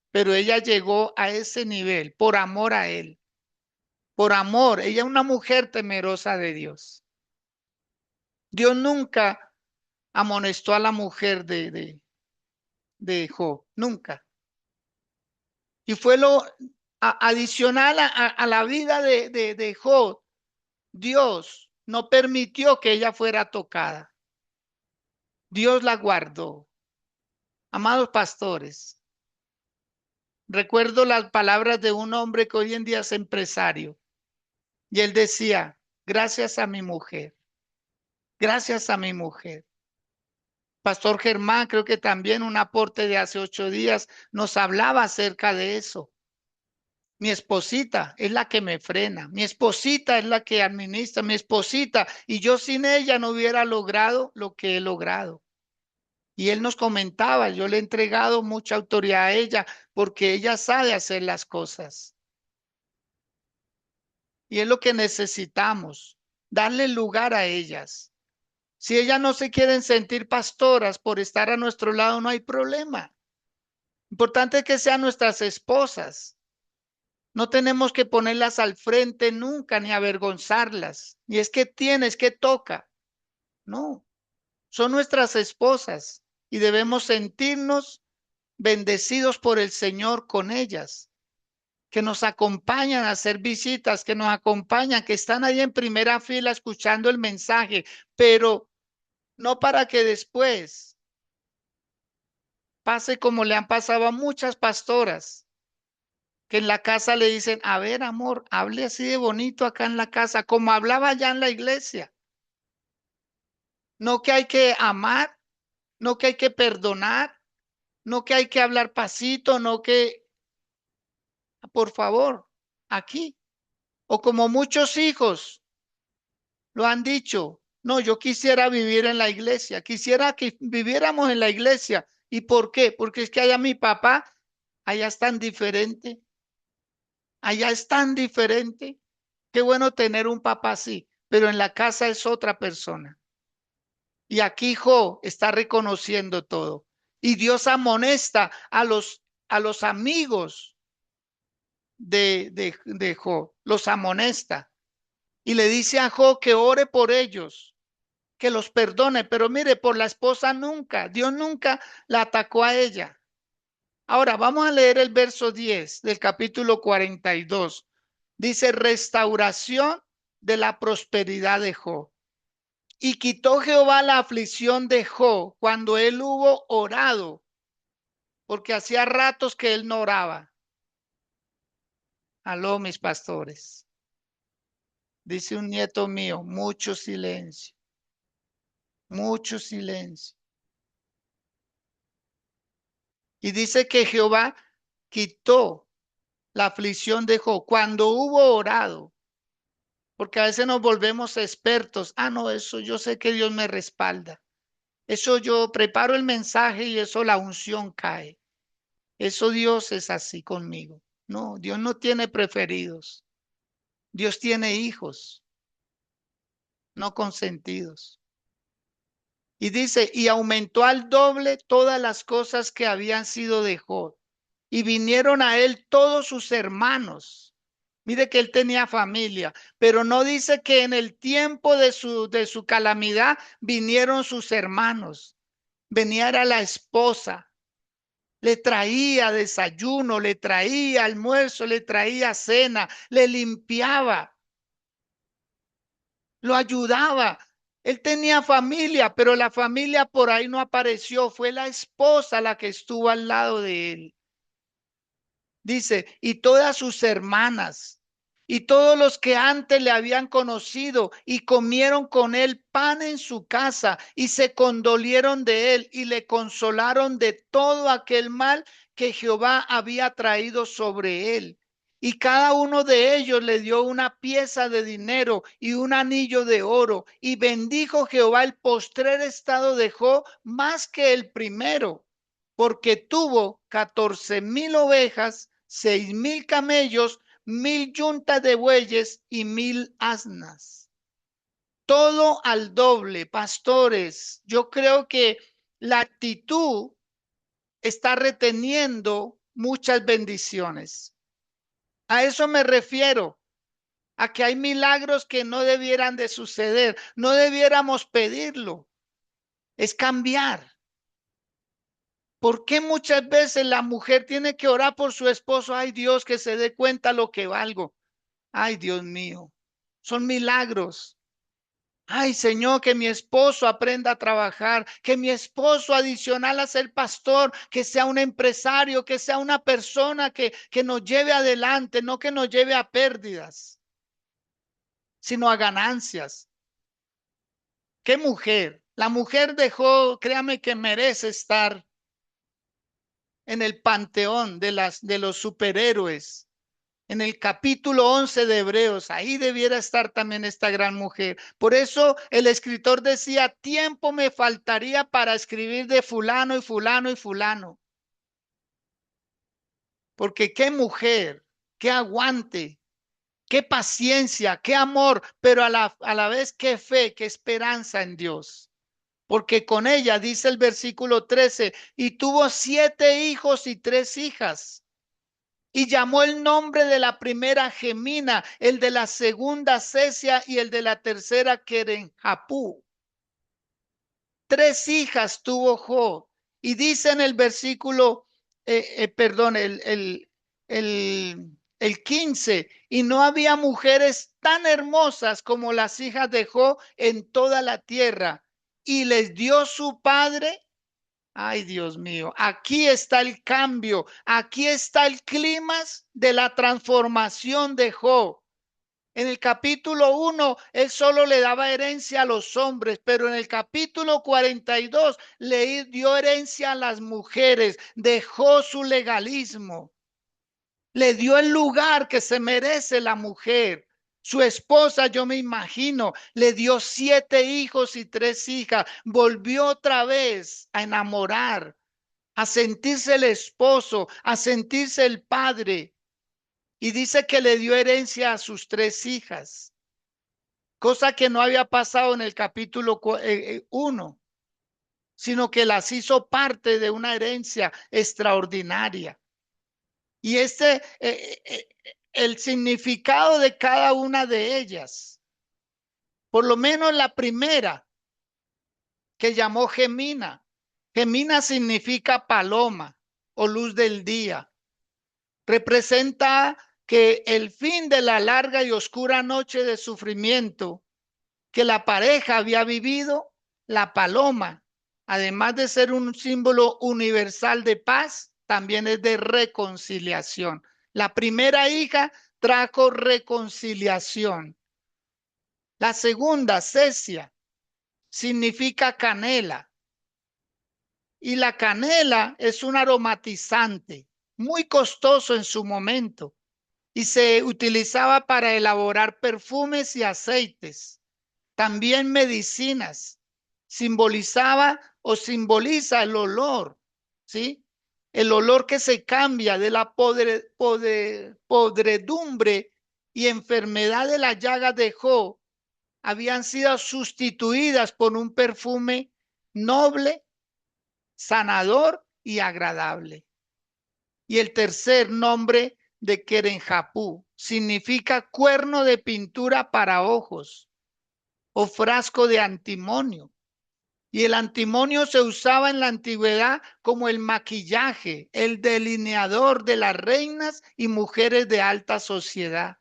pero ella llegó a ese nivel por amor a él. Por amor, ella es una mujer temerosa de Dios. Dios nunca amonestó a la mujer de Job, nunca. Y fue lo adicional a la vida de Job. Dios no permitió que ella fuera tocada. Dios la guardó. Amados pastores, recuerdo las palabras de un hombre que hoy en día es empresario. Y él decía, gracias a mi mujer, gracias a mi mujer. Pastor Germán, creo que también un aporte de hace 8 días nos hablaba acerca de eso. Mi esposita es la que me frena, mi esposita es la que administra, mi esposita, y yo sin ella no hubiera logrado lo que he logrado. Y él nos comentaba, yo le he entregado mucha autoridad a ella porque ella sabe hacer las cosas. Y es lo que necesitamos, darle lugar a ellas. Si ellas no se quieren sentir pastoras por estar a nuestro lado, no hay problema. Importante es que sean nuestras esposas. No tenemos que ponerlas al frente nunca ni avergonzarlas. Y es que tienes que toca. No, son nuestras esposas y debemos sentirnos bendecidos por el Señor con ellas, que nos acompañan a hacer visitas, que nos acompañan, que están ahí en primera fila escuchando el mensaje, pero no para que después pase como le han pasado a muchas pastoras, que en la casa le dicen, a ver, amor, hable así de bonito acá en la casa, como hablaba allá en la iglesia. No que hay que amar, no que hay que perdonar, no que hay que hablar pasito, no que, por favor, aquí. O como muchos hijos lo han dicho, no, yo quisiera vivir en la iglesia, quisiera que viviéramos en la iglesia. ¿Y por qué? Porque es que allá mi papá, allá es tan diferente, allá es tan diferente. Qué bueno tener un papá así, pero en la casa es otra persona. Y aquí Jo está reconociendo todo. Y Dios amonesta a los amigos de Jo, los amonesta. Y le dice a Jo que ore por ellos, que los perdone. Pero mire, por la esposa nunca, Dios nunca la atacó a ella. Ahora vamos a leer el verso 10 del capítulo 42. Dice, restauración de la prosperidad de Jo. Y quitó Jehová la aflicción de Jo cuando él hubo orado, porque hacía ratos que él no oraba. Aló, mis pastores. Dice un nieto mío, mucho silencio, mucho silencio. Y dice que Jehová quitó la aflicción de Jo cuando hubo orado, porque a veces nos volvemos expertos. Ah, no, eso yo sé que Dios me respalda. Eso yo preparo el mensaje y eso la unción cae. Eso Dios es así conmigo. No, Dios no tiene preferidos. Dios tiene hijos, no consentidos. Y dice, y aumentó al doble todas las cosas que habían sido de Job. Y vinieron a él todos sus hermanos. Mire que él tenía familia, pero no dice que en el tiempo de su calamidad vinieron sus hermanos. Venía era la esposa. Le traía desayuno, le traía almuerzo, le traía cena, le limpiaba, lo ayudaba. Él tenía familia, pero la familia por ahí no apareció. Fue la esposa la que estuvo al lado de él. Dice, y todas sus hermanas y todos los que antes le habían conocido y comieron con él pan en su casa y se condolieron de él y le consolaron de todo aquel mal que Jehová había traído sobre él. Y cada uno de ellos le dio una pieza de dinero y un anillo de oro. Y bendijo Jehová el postrer estado de Job más que el primero, porque tuvo 14,000 ovejas, 6,000 camellos, 1,000 yuntas de bueyes y 1,000 asnas. Todo al doble, pastores. Yo creo que la actitud está reteniendo muchas bendiciones. A eso me refiero, a que hay milagros que no debieran de suceder, no debiéramos pedirlo, es cambiar. ¿Por qué muchas veces la mujer tiene que orar por su esposo? Ay, Dios, que se dé cuenta lo que valgo. Ay, Dios mío, son milagros. Ay, Señor, que mi esposo aprenda a trabajar, que mi esposo adicional a ser pastor, que sea un empresario, que sea una persona que nos lleve adelante, no que nos lleve a pérdidas, sino a ganancias. ¿Qué mujer? La mujer dejó, créame que merece estar en el panteón de los superhéroes. En el capítulo 11 de Hebreos, ahí debiera estar también esta gran mujer. Por eso el escritor decía, tiempo me faltaría para escribir de fulano y fulano y fulano. Porque qué mujer, qué aguante, qué paciencia, qué amor, pero a la vez qué fe, qué esperanza en Dios. Porque con ella, dice el versículo 13, y tuvo 7 hijos y 3 hijas. Y llamó el nombre de la primera Gemina, el de la segunda Cesia y el de la tercera Queren-Japú. 3 hijas tuvo Job. Y dice en el versículo, perdón, el 15, y no había mujeres tan hermosas como las hijas de Job en toda la tierra. y les dio su padre. Ay, Dios mío, aquí está el cambio, aquí está el clímax de la transformación de Job. En el capítulo 1, él solo le daba herencia a los hombres, pero en el capítulo 42 le dio herencia a las mujeres, dejó su legalismo, le dio el lugar que se merece la mujer. Su esposa, yo me imagino, le dio 7 hijos y 3 hijas, volvió otra vez a enamorar, a sentirse el esposo, a sentirse el padre. Y dice que le dio herencia a sus 3 hijas, cosa que no había pasado en el capítulo 1, sino que las hizo parte de una herencia extraordinaria. Y el significado de cada una de ellas, por lo menos la primera, que llamó Gemina. Gemina significa paloma o luz del día. Representa que el fin de la larga y oscura noche de sufrimiento que la pareja había vivido, la paloma, además de ser un símbolo universal de paz, también es de reconciliación. La primera hija trajo reconciliación. La segunda, Cecia, significa canela. Y la canela es un aromatizante muy costoso en su momento y se utilizaba para elaborar perfumes y aceites. También medicinas. Simbolizaba o simboliza el olor, ¿sí? El olor que se cambia de la podredumbre y enfermedad de las llagas de Job habían sido sustituidas por un perfume noble, sanador y agradable. Y el tercer nombre de Kerenjapú significa cuerno de pintura para ojos o frasco de antimonio. Y el antimonio se usaba en la antigüedad como el maquillaje, el delineador de las reinas y mujeres de alta sociedad.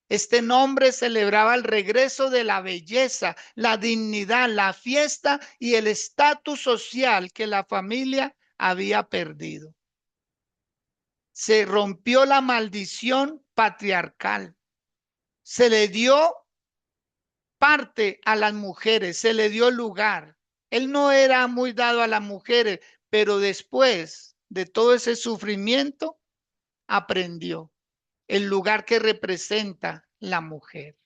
Este nombre celebraba el regreso de la belleza, la dignidad, la fiesta y el estatus social que la familia había perdido. Se rompió la maldición patriarcal. Se le dio parte a las mujeres, se le dio lugar. Él no era muy dado a las mujeres, pero después de todo ese sufrimiento, aprendió el lugar que representa la mujer.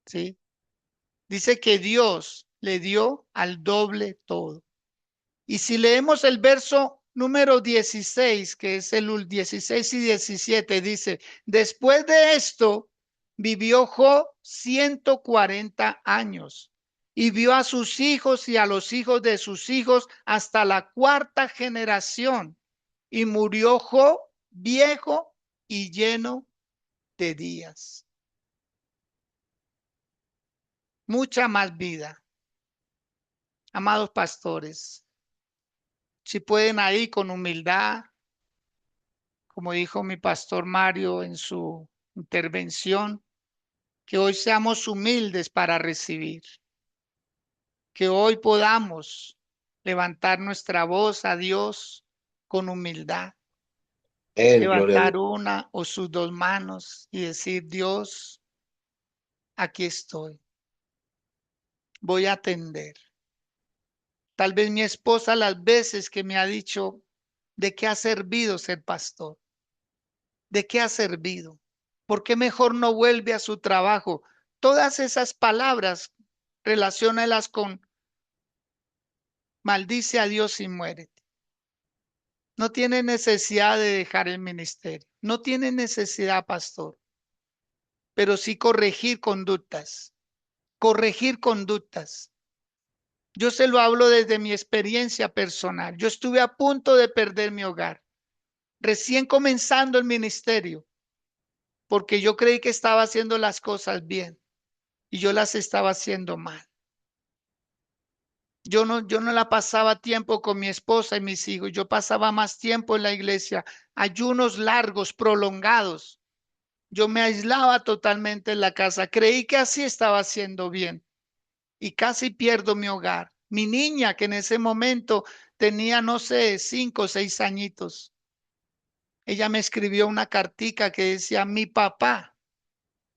¿Sí? Dice que Dios le dio al doble todo. Y si leemos el verso número 16, que es el 16 y 17, dice, después de esto vivió Job 140 años y vio a sus hijos y a los hijos de sus hijos hasta la 4ª generación. Y murió Job viejo y lleno de días. Mucha más vida. Amados pastores, si pueden ahí con humildad, como dijo mi pastor Mario en su intervención, que hoy seamos humildes para recibir, que hoy podamos levantar nuestra voz a Dios con humildad, Gloria a Dios. levantar una o sus 2 manos y decir, Dios, aquí estoy, voy a atender. Tal vez mi esposa las veces que me ha dicho, ¿de qué ha servido ser pastor? ¿De qué ha servido? ¿Por qué mejor no vuelve a su trabajo? Todas esas palabras, relaciónalas con maldice a Dios y muérete. No tiene necesidad de dejar el ministerio. No tiene necesidad, pastor. Pero sí corregir conductas. Corregir conductas. Yo se lo hablo desde mi experiencia personal. Yo estuve a punto de perder mi hogar. Recién comenzando el ministerio. Porque yo creí que estaba haciendo las cosas bien. Y yo las estaba haciendo mal. Yo no la pasaba tiempo con mi esposa y mis hijos. Yo pasaba más tiempo en la iglesia, ayunos largos, prolongados. Yo me aislaba totalmente en la casa. Creí que así estaba haciendo bien. y casi pierdo mi hogar. Mi niña, que en ese momento tenía, no sé, 5 o 6 añitos, ella me escribió una cartica que decía: mi papá,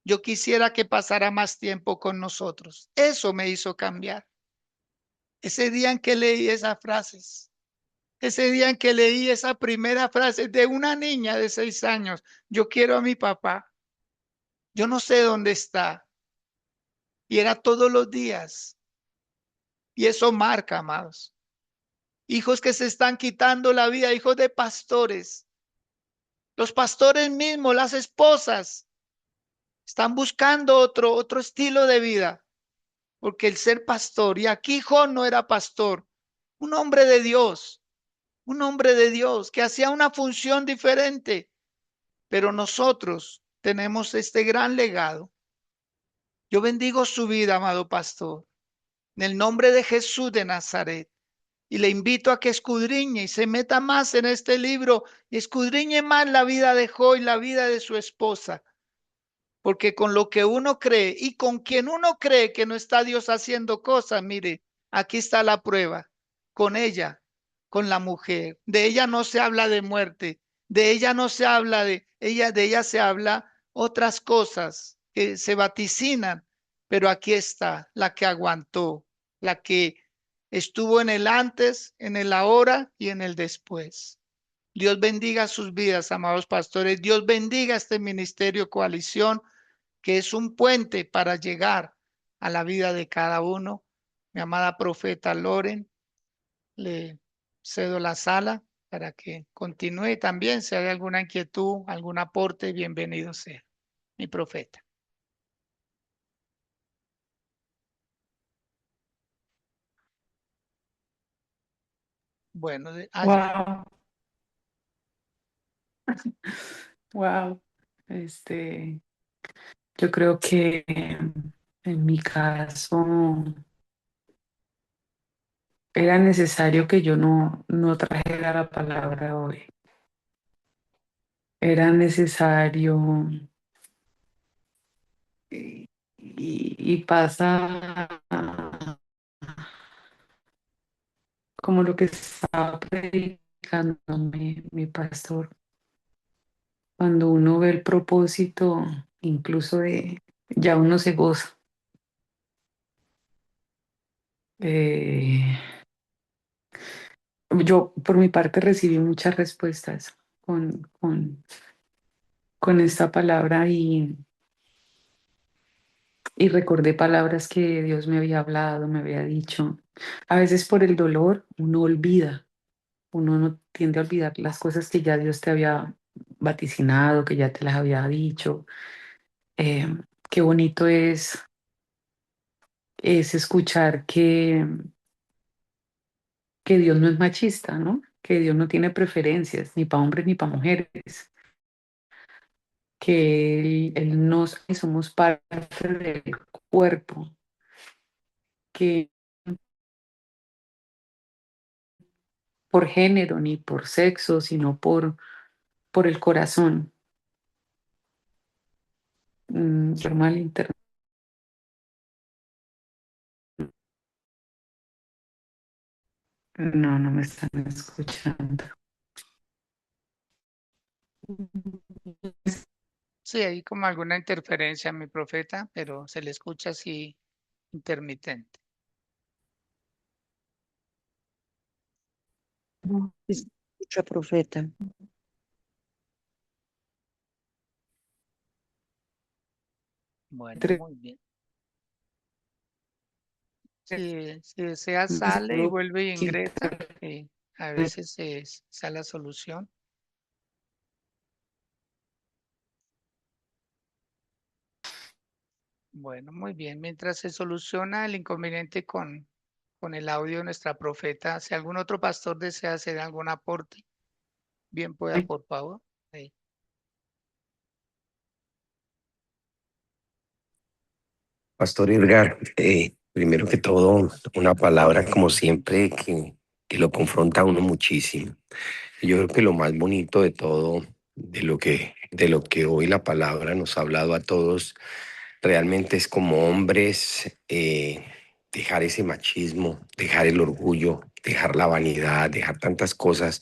yo quisiera que pasara más tiempo con nosotros. Eso me hizo cambiar. Ese día en que leí esas frases, ese día en que leí esa primera frase de una niña de 6 años: yo quiero a mi papá, yo no sé dónde está. Y era todos los días. Y eso marca, amados. Hijos que se están quitando la vida, hijos de pastores. Los pastores mismos, las esposas, están buscando otro estilo de vida. Porque el ser pastor, y aquí Jon no era pastor, un hombre de Dios, un hombre de Dios que hacía una función diferente. Pero nosotros tenemos este gran legado. Yo bendigo su vida, amado pastor, en el nombre de Jesús de Nazaret. Y le invito a que escudriñe y se meta más en este libro y escudriñe más la vida de Joy, la vida de su esposa. Porque con lo que uno cree y con quien uno cree que no está Dios haciendo cosas, mire, aquí está la prueba. Con ella, con la mujer. De ella no se habla de muerte, de ella no se habla de ella se habla otras cosas que se vaticinan, pero aquí está la que aguantó, la que estuvo en el antes, en el ahora y en el después. Dios bendiga sus vidas, amados pastores. Dios bendiga este ministerio Coalición, que es un puente para llegar a la vida de cada uno. Mi amada profeta Loren, le cedo la sala para que continúe también. Si hay alguna inquietud, algún aporte, bienvenido sea, mi profeta. Bueno, ya. Wow, wow. Yo creo que en mi caso era necesario que yo no trajera la palabra hoy. Era necesario y pasa como lo que estaba predicando mi pastor. Cuando uno ve el propósito, incluso ya uno se goza. Eh, yo por mi parte recibí muchas respuestas con esta palabra y recordé palabras que Dios me había hablado, me había dicho. A veces por el dolor uno olvida, uno no tiende a olvidar las cosas que ya Dios te había vaticinado, que ya te las había dicho. Eh, Qué bonito es escuchar que Dios no es machista, ¿no? Que Dios no tiene preferencias, ni para hombres ni para mujeres, que él nos somos parte del cuerpo, que por género ni por sexo, sino por el corazón. Normal interno. No, no me están escuchando. Sí, hay como alguna interferencia, mi profeta, pero se le escucha así intermitente. Escucha, profeta. Bueno, Tres, muy bien. Si desea, sale y vuelve y ingresa, que a veces esa es la solución. Bueno, muy bien. Mientras se soluciona el inconveniente con el audio de nuestra profeta, si algún otro pastor desea hacer algún aporte, bien pueda, por favor. Sí. Pastor Edgar, primero que todo, una palabra como siempre que lo confronta a uno muchísimo. Yo creo que lo más bonito de todo, de lo que hoy la palabra nos ha hablado a todos, realmente es como hombres dejar ese machismo, dejar el orgullo, dejar la vanidad, dejar tantas cosas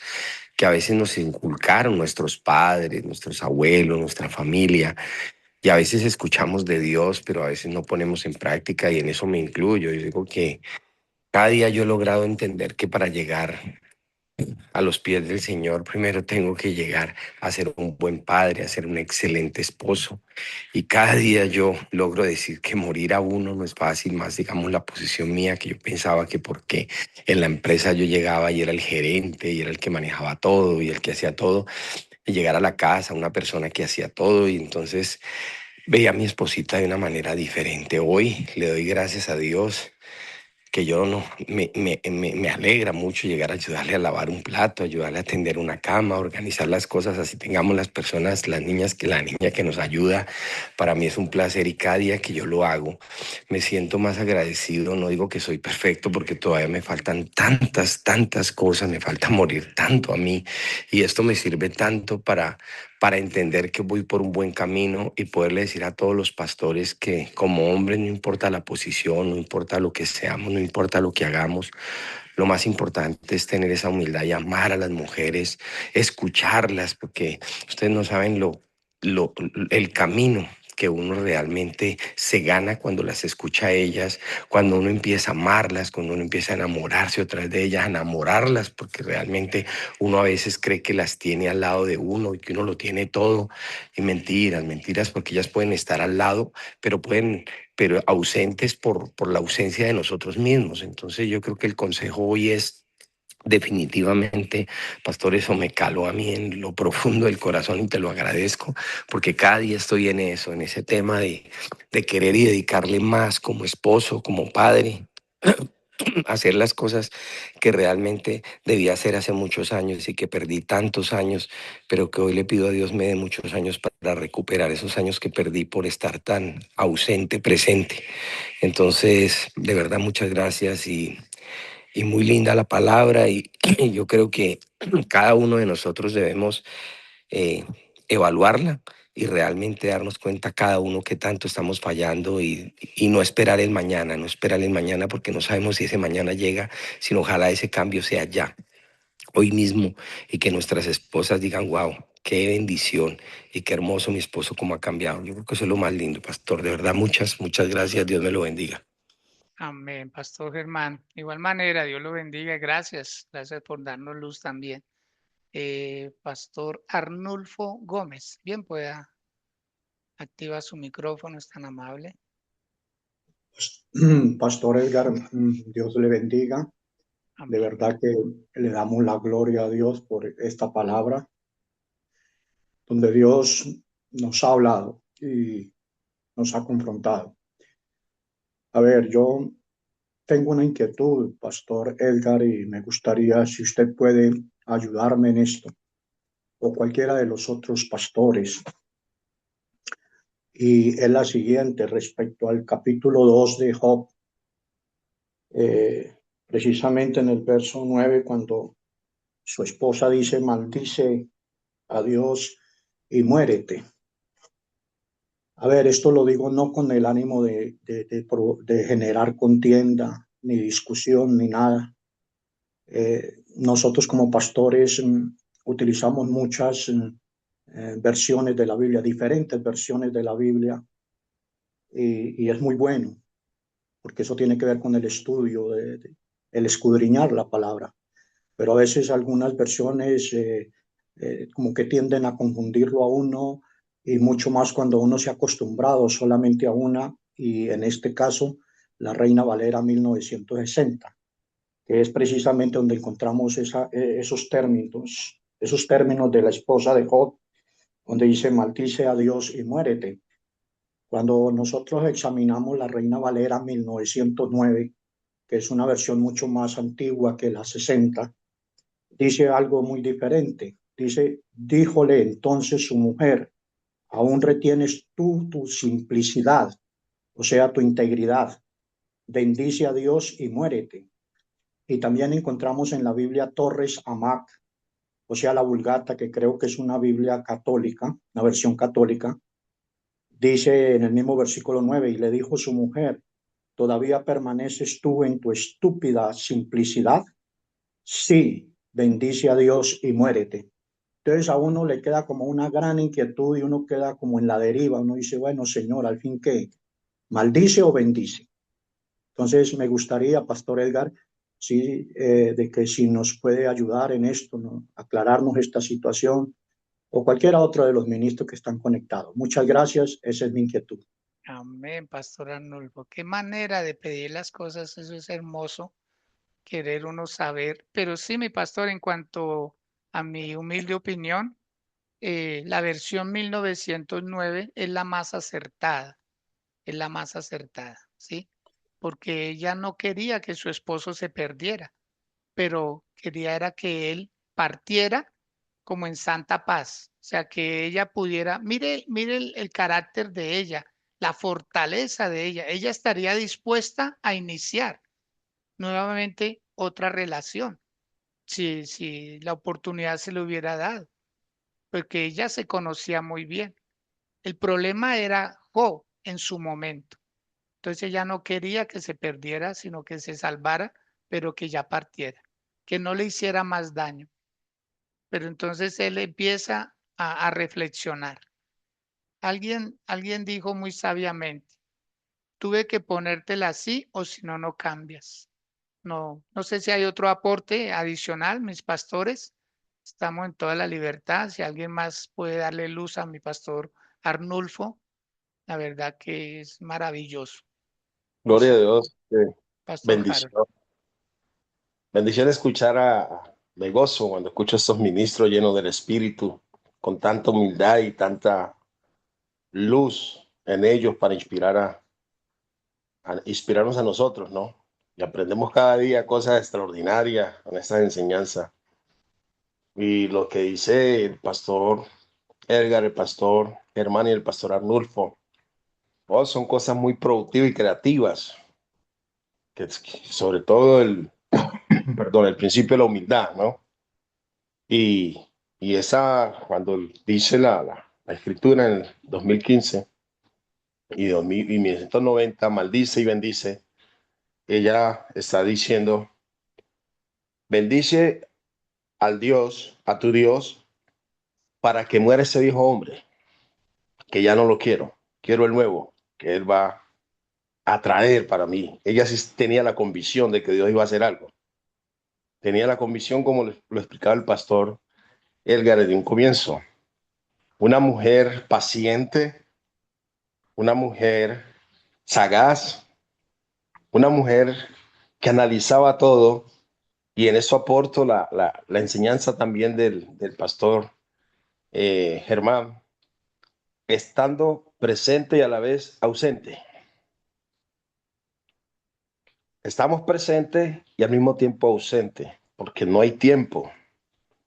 que a veces nos inculcaron nuestros padres, nuestros abuelos, nuestra familia. Y a veces escuchamos de Dios, pero a veces no ponemos en práctica y en eso me incluyo. Yo digo que cada día yo he logrado entender que para llegar a los pies del Señor, primero tengo que llegar a ser un buen padre, a ser un excelente esposo. Y cada día yo logro decir que morir a uno no es fácil, más digamos la posición mía, que yo pensaba que porque en la empresa yo llegaba y era el gerente y era el que manejaba todo y el que hacía todo, y llegar a la casa, una persona que hacía todo y entonces veía a mi esposita de una manera diferente. Hoy le doy gracias a Dios que yo no, me alegra mucho llegar a ayudarle a lavar un plato, ayudarle a tender una cama, organizar las cosas, así tengamos las personas, las niñas, que la niña que nos ayuda, para mí es un placer y cada día que yo lo hago me siento más agradecido. No digo que soy perfecto porque todavía me faltan tantas cosas, me falta morir tanto a mí y esto me sirve tanto para entender que voy por un buen camino y poderle decir a todos los pastores que como hombres no importa la posición, no importa lo que seamos, no importa lo que hagamos, lo más importante es tener esa humildad y amar a las mujeres, escucharlas, porque ustedes no saben lo, el camino que uno realmente se gana cuando las escucha a ellas, cuando uno empieza a amarlas, cuando uno empieza a enamorarse otra vez de ellas, a enamorarlas, porque realmente uno a veces cree que las tiene al lado de uno y que uno lo tiene todo. Y mentiras, porque ellas pueden estar al lado, pero ausentes por la ausencia de nosotros mismos. Entonces yo creo que el consejo hoy es definitivamente, pastor, eso me caló a mí en lo profundo del corazón y te lo agradezco, porque cada día estoy en eso, en ese tema de querer y dedicarle más como esposo, como padre, hacer las cosas que realmente debía hacer hace muchos años y que perdí tantos años, pero que hoy le pido a Dios me dé muchos años para recuperar esos años que perdí por estar tan ausente, presente. Entonces, de verdad, muchas gracias y muy linda la palabra y yo creo que cada uno de nosotros debemos eh, evaluarla y realmente darnos cuenta cada uno que tanto estamos fallando y no esperar el mañana, no esperar el mañana porque no sabemos si ese mañana llega, sino ojalá ese cambio sea ya, hoy mismo y que nuestras esposas digan, wow, qué bendición y qué hermoso mi esposo cómo ha cambiado. Yo creo que eso es lo más lindo, pastor. De verdad, muchas gracias. Dios me lo bendiga. Amén, Pastor Germán. De igual manera, Dios lo bendiga. Gracias. Gracias por darnos luz también. Pastor Arnulfo Gómez. Bien, pueda activar su micrófono, es tan amable. Pastor Edgar, Dios le bendiga. De Amén. verdad que le damos la gloria a Dios por esta palabra, donde Dios nos ha hablado y nos ha confrontado. A ver, yo tengo una inquietud, Pastor Edgar, y me gustaría si usted puede ayudarme en esto, o cualquiera de los otros pastores. Y es la siguiente, respecto al capítulo 2 de Job, precisamente en el verso 9, cuando su esposa dice, maldice a Dios y muérete. A ver, esto lo digo no con el ánimo de generar contienda, ni discusión, ni nada. Nosotros como pastores utilizamos muchas versiones de la Biblia, diferentes versiones de la Biblia, y es muy bueno, porque eso tiene que ver con el estudio, el escudriñar la palabra. Pero a veces algunas versiones como que tienden a confundirlo a uno y mucho más cuando uno se ha acostumbrado solamente a una y en este caso la Reina Valera 1960, que es precisamente donde encontramos esos términos de la esposa de Job, donde dice maldice a Dios y muérete. Cuando nosotros examinamos la Reina Valera 1909, que es una versión mucho más antigua que la 60, dice algo muy diferente. Dice, díjole entonces su mujer, aún retienes tú tu simplicidad, o sea, tu integridad. Bendice a Dios y muérete. Y también encontramos en la Biblia Torres Amac, o sea, la Vulgata, que creo que es una Biblia católica, una versión católica. Dice en el mismo versículo 9, y le dijo su mujer, ¿Todavía permaneces tú en tu estúpida simplicidad? Sí, bendice a Dios y muérete. Entonces a uno le queda como una gran inquietud y uno queda como en la deriva. Uno dice, bueno, Señor, ¿al fin qué? ¿Maldice o bendice? Entonces me gustaría, Pastor Edgar, sí, de que si nos puede ayudar en esto, ¿no? Aclararnos esta situación o cualquiera otro de los ministros que están conectados. Muchas gracias, esa es mi inquietud. Amén, Pastor Arnulfo. Qué manera de pedir las cosas, eso es hermoso, querer uno saber. Pero sí, mi pastor, en cuanto a mi humilde opinión, la versión 1909 es la más acertada, ¿sí? Porque ella no quería que su esposo se perdiera, pero quería era que él partiera como en santa paz, o sea, que ella pudiera, mire el carácter de ella, la fortaleza de ella estaría dispuesta a iniciar nuevamente otra relación, si la oportunidad se le hubiera dado, porque ella se conocía muy bien. El problema era Jo en su momento. Entonces ella no quería que se perdiera, sino que se salvara, pero que ya partiera, que no le hiciera más daño. Pero entonces él empieza a reflexionar. Alguien dijo muy sabiamente, tuve que ponértela así o si no, no cambias. No, no sé si hay otro aporte adicional, mis pastores. Estamos en toda la libertad. Si alguien más puede darle luz a mi pastor Arnulfo, la verdad que es maravilloso. O Gloria a si no, Dios. Pastor Harold. Bendición. Bendición escuchar me gozo cuando escucho a estos ministros llenos del Espíritu, con tanta humildad y tanta luz en ellos para a inspirarnos a nosotros, ¿no? Y aprendemos cada día cosas extraordinarias en esta enseñanza. Y lo que dice el pastor Edgar, el pastor Germán y el pastor Arnulfo, oh, son cosas muy productivas y creativas, sobre todo perdón, el principio de la humildad, ¿no? Y, y cuando dice la escritura en el 2015 y 1990, maldice y bendice, ella está diciendo, bendice a tu Dios, para que muera ese viejo hombre, que ya no lo quiero el nuevo, que él va a traer para mí. Ella sí tenía la convicción de que Dios iba a hacer algo. Tenía la convicción, como lo explicaba el pastor Edgar desde un comienzo. Una mujer paciente, una mujer sagaz, una mujer que analizaba todo, y en eso aporto la enseñanza también del pastor Germán, estando presente y a la vez ausente. Estamos presentes y al mismo tiempo ausentes, porque no hay tiempo,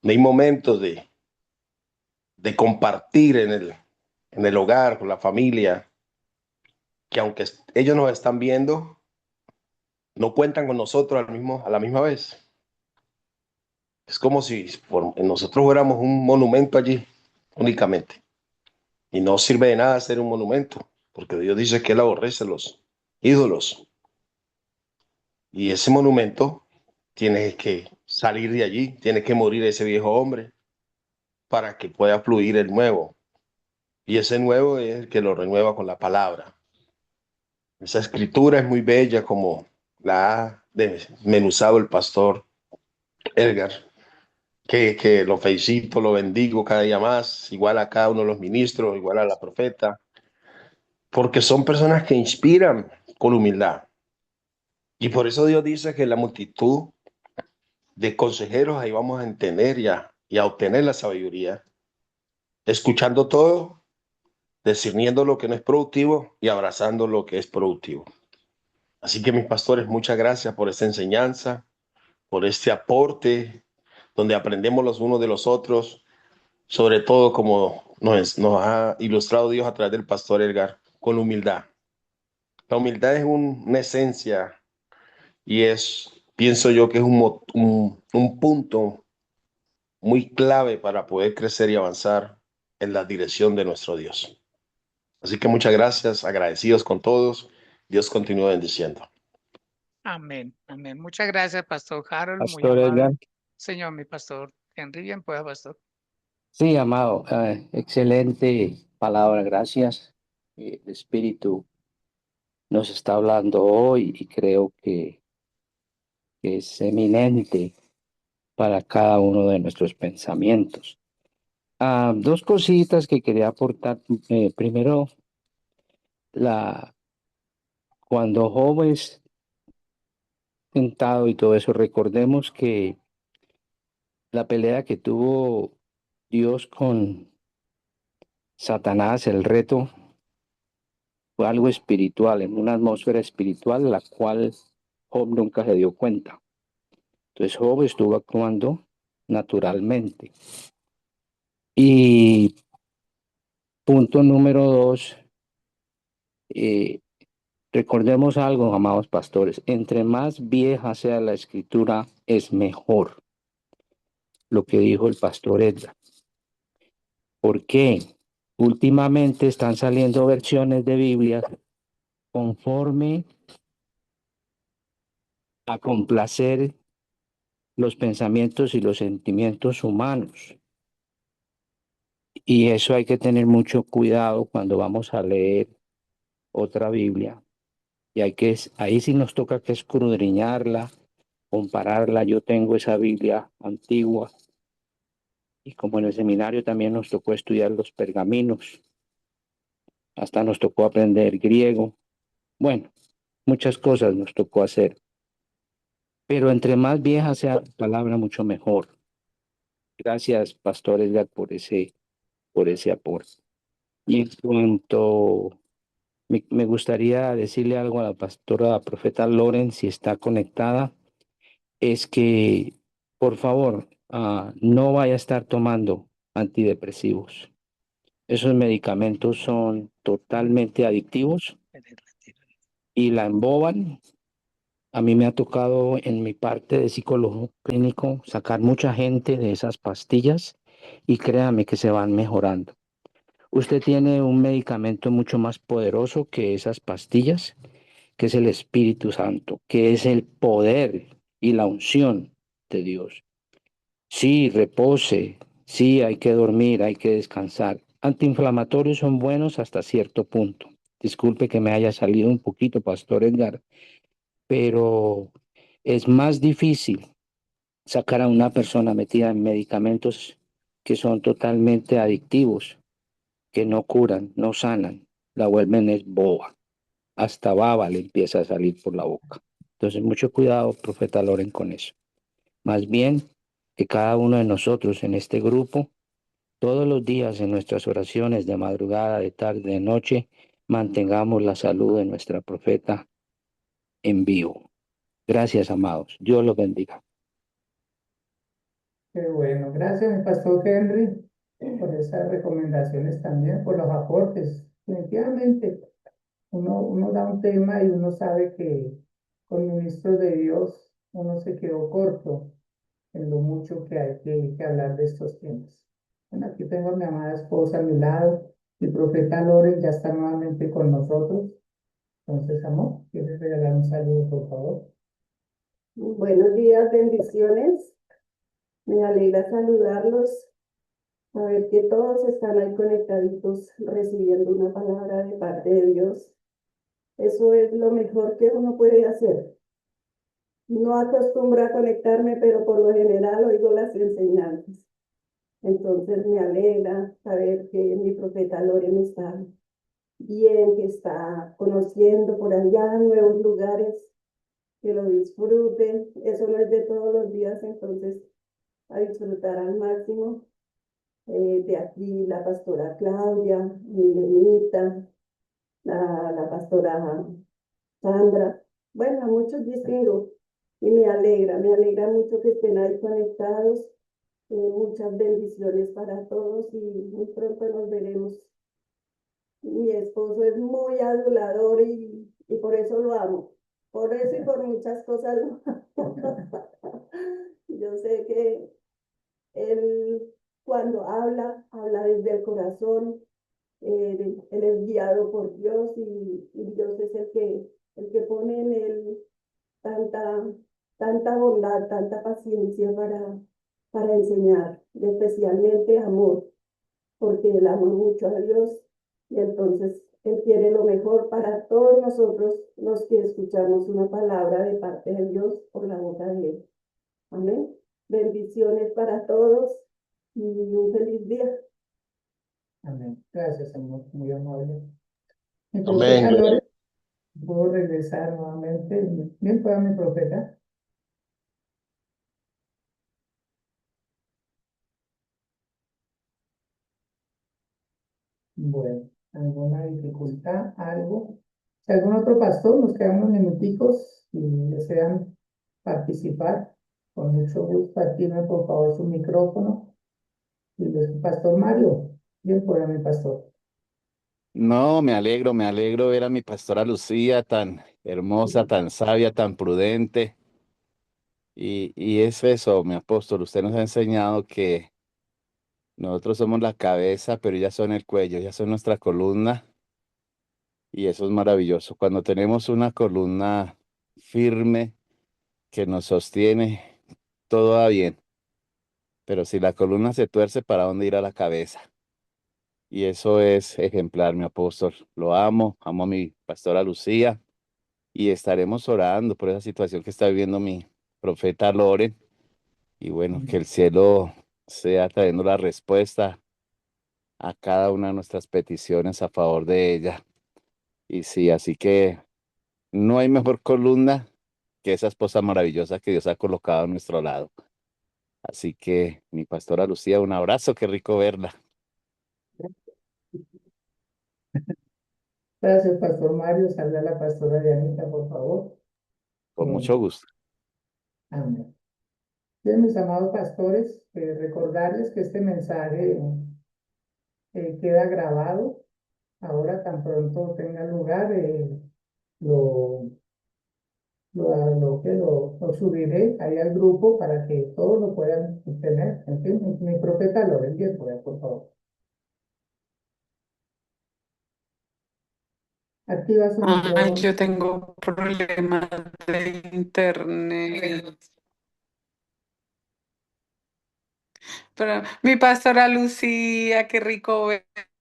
no hay momento de compartir en el hogar, con la familia, que aunque ellos nos están viendo, no cuentan con nosotros a la misma vez. Es como si nosotros fuéramos un monumento allí únicamente. Y no sirve de nada ser un monumento, porque Dios dice que Él aborrece los ídolos. Y ese monumento tiene que salir de allí, tiene que morir ese viejo hombre para que pueda fluir el nuevo. Y ese nuevo es el que lo renueva con la palabra. Esa escritura es muy bella, como la ha desmenuzado el pastor Edgar, que lo felicito, lo bendigo cada día más, igual a cada uno de los ministros, igual a la profeta, porque son personas que inspiran con humildad. Y por eso Dios dice que la multitud de consejeros ahí vamos a entender y a obtener la sabiduría, escuchando todo, discerniendo lo que no es productivo y abrazando lo que es productivo. Así que mis pastores, muchas gracias por esta enseñanza, por este aporte, donde aprendemos los unos de los otros, sobre todo como nos ha ilustrado Dios a través del pastor Edgar, con humildad. La humildad es una esencia y pienso yo que es un punto muy clave para poder crecer y avanzar en la dirección de nuestro Dios. Así que muchas gracias, agradecidos con todos Dios continúe bendiciendo. Amén, amén. Muchas gracias, Pastor Harold, muy Pastor Edgar. amable. Señor, mi pastor Henry, bien, pues, pastor. Sí, amado, excelente palabra, gracias. El Espíritu nos está hablando hoy y creo que es eminente para cada uno de nuestros pensamientos. Dos cositas que quería aportar. Primero, cuando Job es tentado y todo eso, recordemos que la pelea que tuvo Dios con Satanás, el reto, fue algo espiritual, en una atmósfera espiritual, la cual Job nunca se dio cuenta. Entonces Job estuvo actuando naturalmente. Y punto número dos, eh, recordemos algo, amados pastores, entre más vieja sea la escritura, es mejor, lo que dijo el pastor Edgar. ¿Por qué? Últimamente están saliendo versiones de Biblia conforme a complacer los pensamientos y los sentimientos humanos. Y eso hay que tener mucho cuidado cuando vamos a leer otra Biblia. Y ahí sí nos toca que escudriñarla, compararla. Yo tengo esa Biblia antigua y como en el seminario también nos tocó estudiar los pergaminos, hasta nos tocó aprender griego. Bueno, muchas cosas nos tocó hacer. Pero entre más vieja sea la palabra, mucho mejor. Gracias, Pastor Edgar, por ese aporte. Y en cuanto me gustaría decirle algo a la pastora profeta Loren, si está conectada, es que, por favor, no vaya a estar tomando antidepresivos. Esos medicamentos son totalmente adictivos y la emboban. A mí me ha tocado en mi parte de psicólogo clínico sacar mucha gente de esas pastillas y créame que se van mejorando. Usted tiene un medicamento mucho más poderoso que esas pastillas, que es el Espíritu Santo, que es el poder y la unción de Dios. Sí, repose, sí, hay que dormir, hay que descansar. Antiinflamatorios son buenos hasta cierto punto. Disculpe que me haya salido un poquito, Pastor Edgar, pero es más difícil sacar a una persona metida en medicamentos que son totalmente adictivos, que no curan, no sanan, la vuelven es boba. Hasta baba le empieza a salir por la boca. Entonces, mucho cuidado, profeta Loren, con eso. Más bien, que cada uno de nosotros en este grupo, todos los días en nuestras oraciones de madrugada, de tarde, de noche, mantengamos la salud de nuestra profeta en vivo. Gracias, amados. Dios los bendiga. Qué bueno, gracias, mi pastor Henry, por esas recomendaciones también, por los aportes. Definitivamente, uno da un tema y uno sabe que con ministros de Dios uno se quedó corto en lo mucho que hay que hablar de estos temas. Bueno, aquí tengo a mi amada esposa a mi lado, el profeta Loren ya está nuevamente con nosotros. Entonces, amor, ¿quieres regalar un saludo, por favor? Buenos días, bendiciones. Me alegra saludarlos, saber que todos están ahí conectaditos recibiendo una palabra de parte de Dios. Eso es lo mejor que uno puede hacer. No acostumbro a conectarme, pero por lo general oigo las enseñanzas. Entonces me alegra saber que mi profeta Loren está bien, que está conociendo por allá nuevos lugares, que lo disfruten. Eso no es de todos los días, entonces a disfrutar al máximo. De aquí la pastora Claudia, Milenita, la pastora Sandra, bueno, a muchos distingo y me alegra mucho que estén ahí conectados. Muchas bendiciones para todos y muy pronto nos veremos. Mi esposo es muy adulador y por eso lo amo. Por eso y por muchas cosas lo amo. Yo sé que él cuando habla, habla desde el corazón. Él es guiado por Dios y Dios es el que el que pone en él tanta, tanta bondad, tanta paciencia para enseñar, y especialmente amor, porque él ama mucho a Dios y entonces él quiere lo mejor para todos nosotros los que escuchamos una palabra de parte de Dios por la boca de él. Amén. Bendiciones para todos y un feliz día. Amén. Gracias, amor, muy amable. Mi Amén. profeta Lore, puedo regresar nuevamente. Bien, pueda mi profeta. Bueno, ¿alguna dificultad? ¿Algo? Si algún otro pastor, nos quedan unos minuticos y desean participar, con mucho gusto, activen por favor su micrófono. Y el pastor Mario, bien, pueda mi pastor. No, me alegro ver a mi pastora Lucía tan hermosa, tan sabia, tan prudente. Y es eso, mi apóstol, usted nos ha enseñado que nosotros somos la cabeza, pero ellas son el cuello, ellas son nuestra columna, y eso es maravilloso. Cuando tenemos una columna firme que nos sostiene, todo va bien, pero si la columna se tuerce, ¿para dónde ir a la cabeza? Y eso es ejemplar, mi apóstol. Lo amo, amo a mi pastora Lucía. Y estaremos orando por esa situación que está viviendo mi profeta Loren. Y bueno, que el cielo sea trayendo la respuesta a cada una de nuestras peticiones a favor de ella. Y sí, así que no hay mejor columna que esa esposa maravillosa que Dios ha colocado a nuestro lado. Así que, mi pastora Lucía, un abrazo, qué rico verla. Gracias, pastor Mario. Salve a la pastora Dianita, por favor. Con mucho gusto. Amén. Bien, mis amados pastores, recordarles que este mensaje queda grabado. Ahora, tan pronto tenga lugar, lo, lo subiré ahí al grupo para que todos lo puedan tener. En fin, mi profeta Loren, bien, por favor. Activa su Ay, micrófono. yo tengo problemas de internet. Pero mi pastora Lucía, qué rico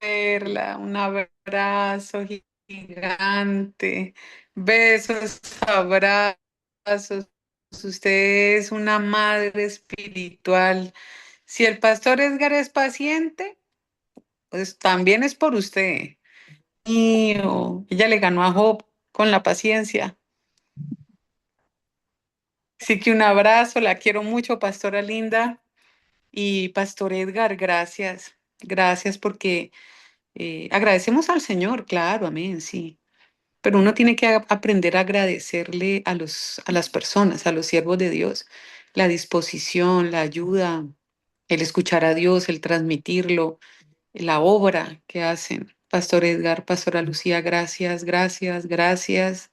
verla. Un abrazo gigante. Besos, abrazos. Usted es una madre espiritual. Si el pastor Edgar es paciente, pues también es por usted. Ella le ganó a Job con la paciencia. Así que un abrazo, la quiero mucho, pastora linda. Y pastor Edgar, gracias. Gracias porque agradecemos al Señor, claro, amén, sí. Pero uno tiene que aprender a agradecerle a las personas, a los siervos de Dios, la disposición, la ayuda, el escuchar a Dios, el transmitirlo, la obra que hacen. Pastor Edgar, pastora Lucía, gracias, gracias, gracias.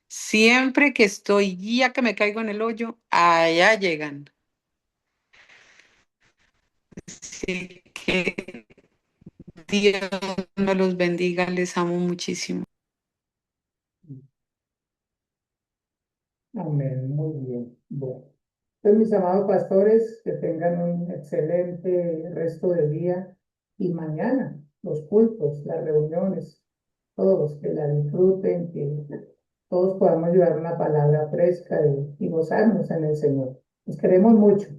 Siempre que estoy, ya que me caigo en el hoyo, allá llegan. Así que Dios me los bendiga, les amo muchísimo. Amén, muy bien. Bueno, entonces mis amados pastores, que tengan un excelente resto de día y mañana, los cultos, las reuniones, todos que la disfruten, que todos podamos llevar una palabra fresca y gozarnos en el Señor. Los queremos mucho.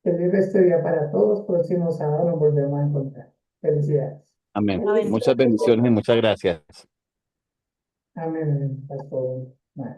Feliz resto de día para todos. Próximo sábado nos volvemos a encontrar. Felicidades. Amén. Muchas bendiciones y muchas gracias. Amén, pastor.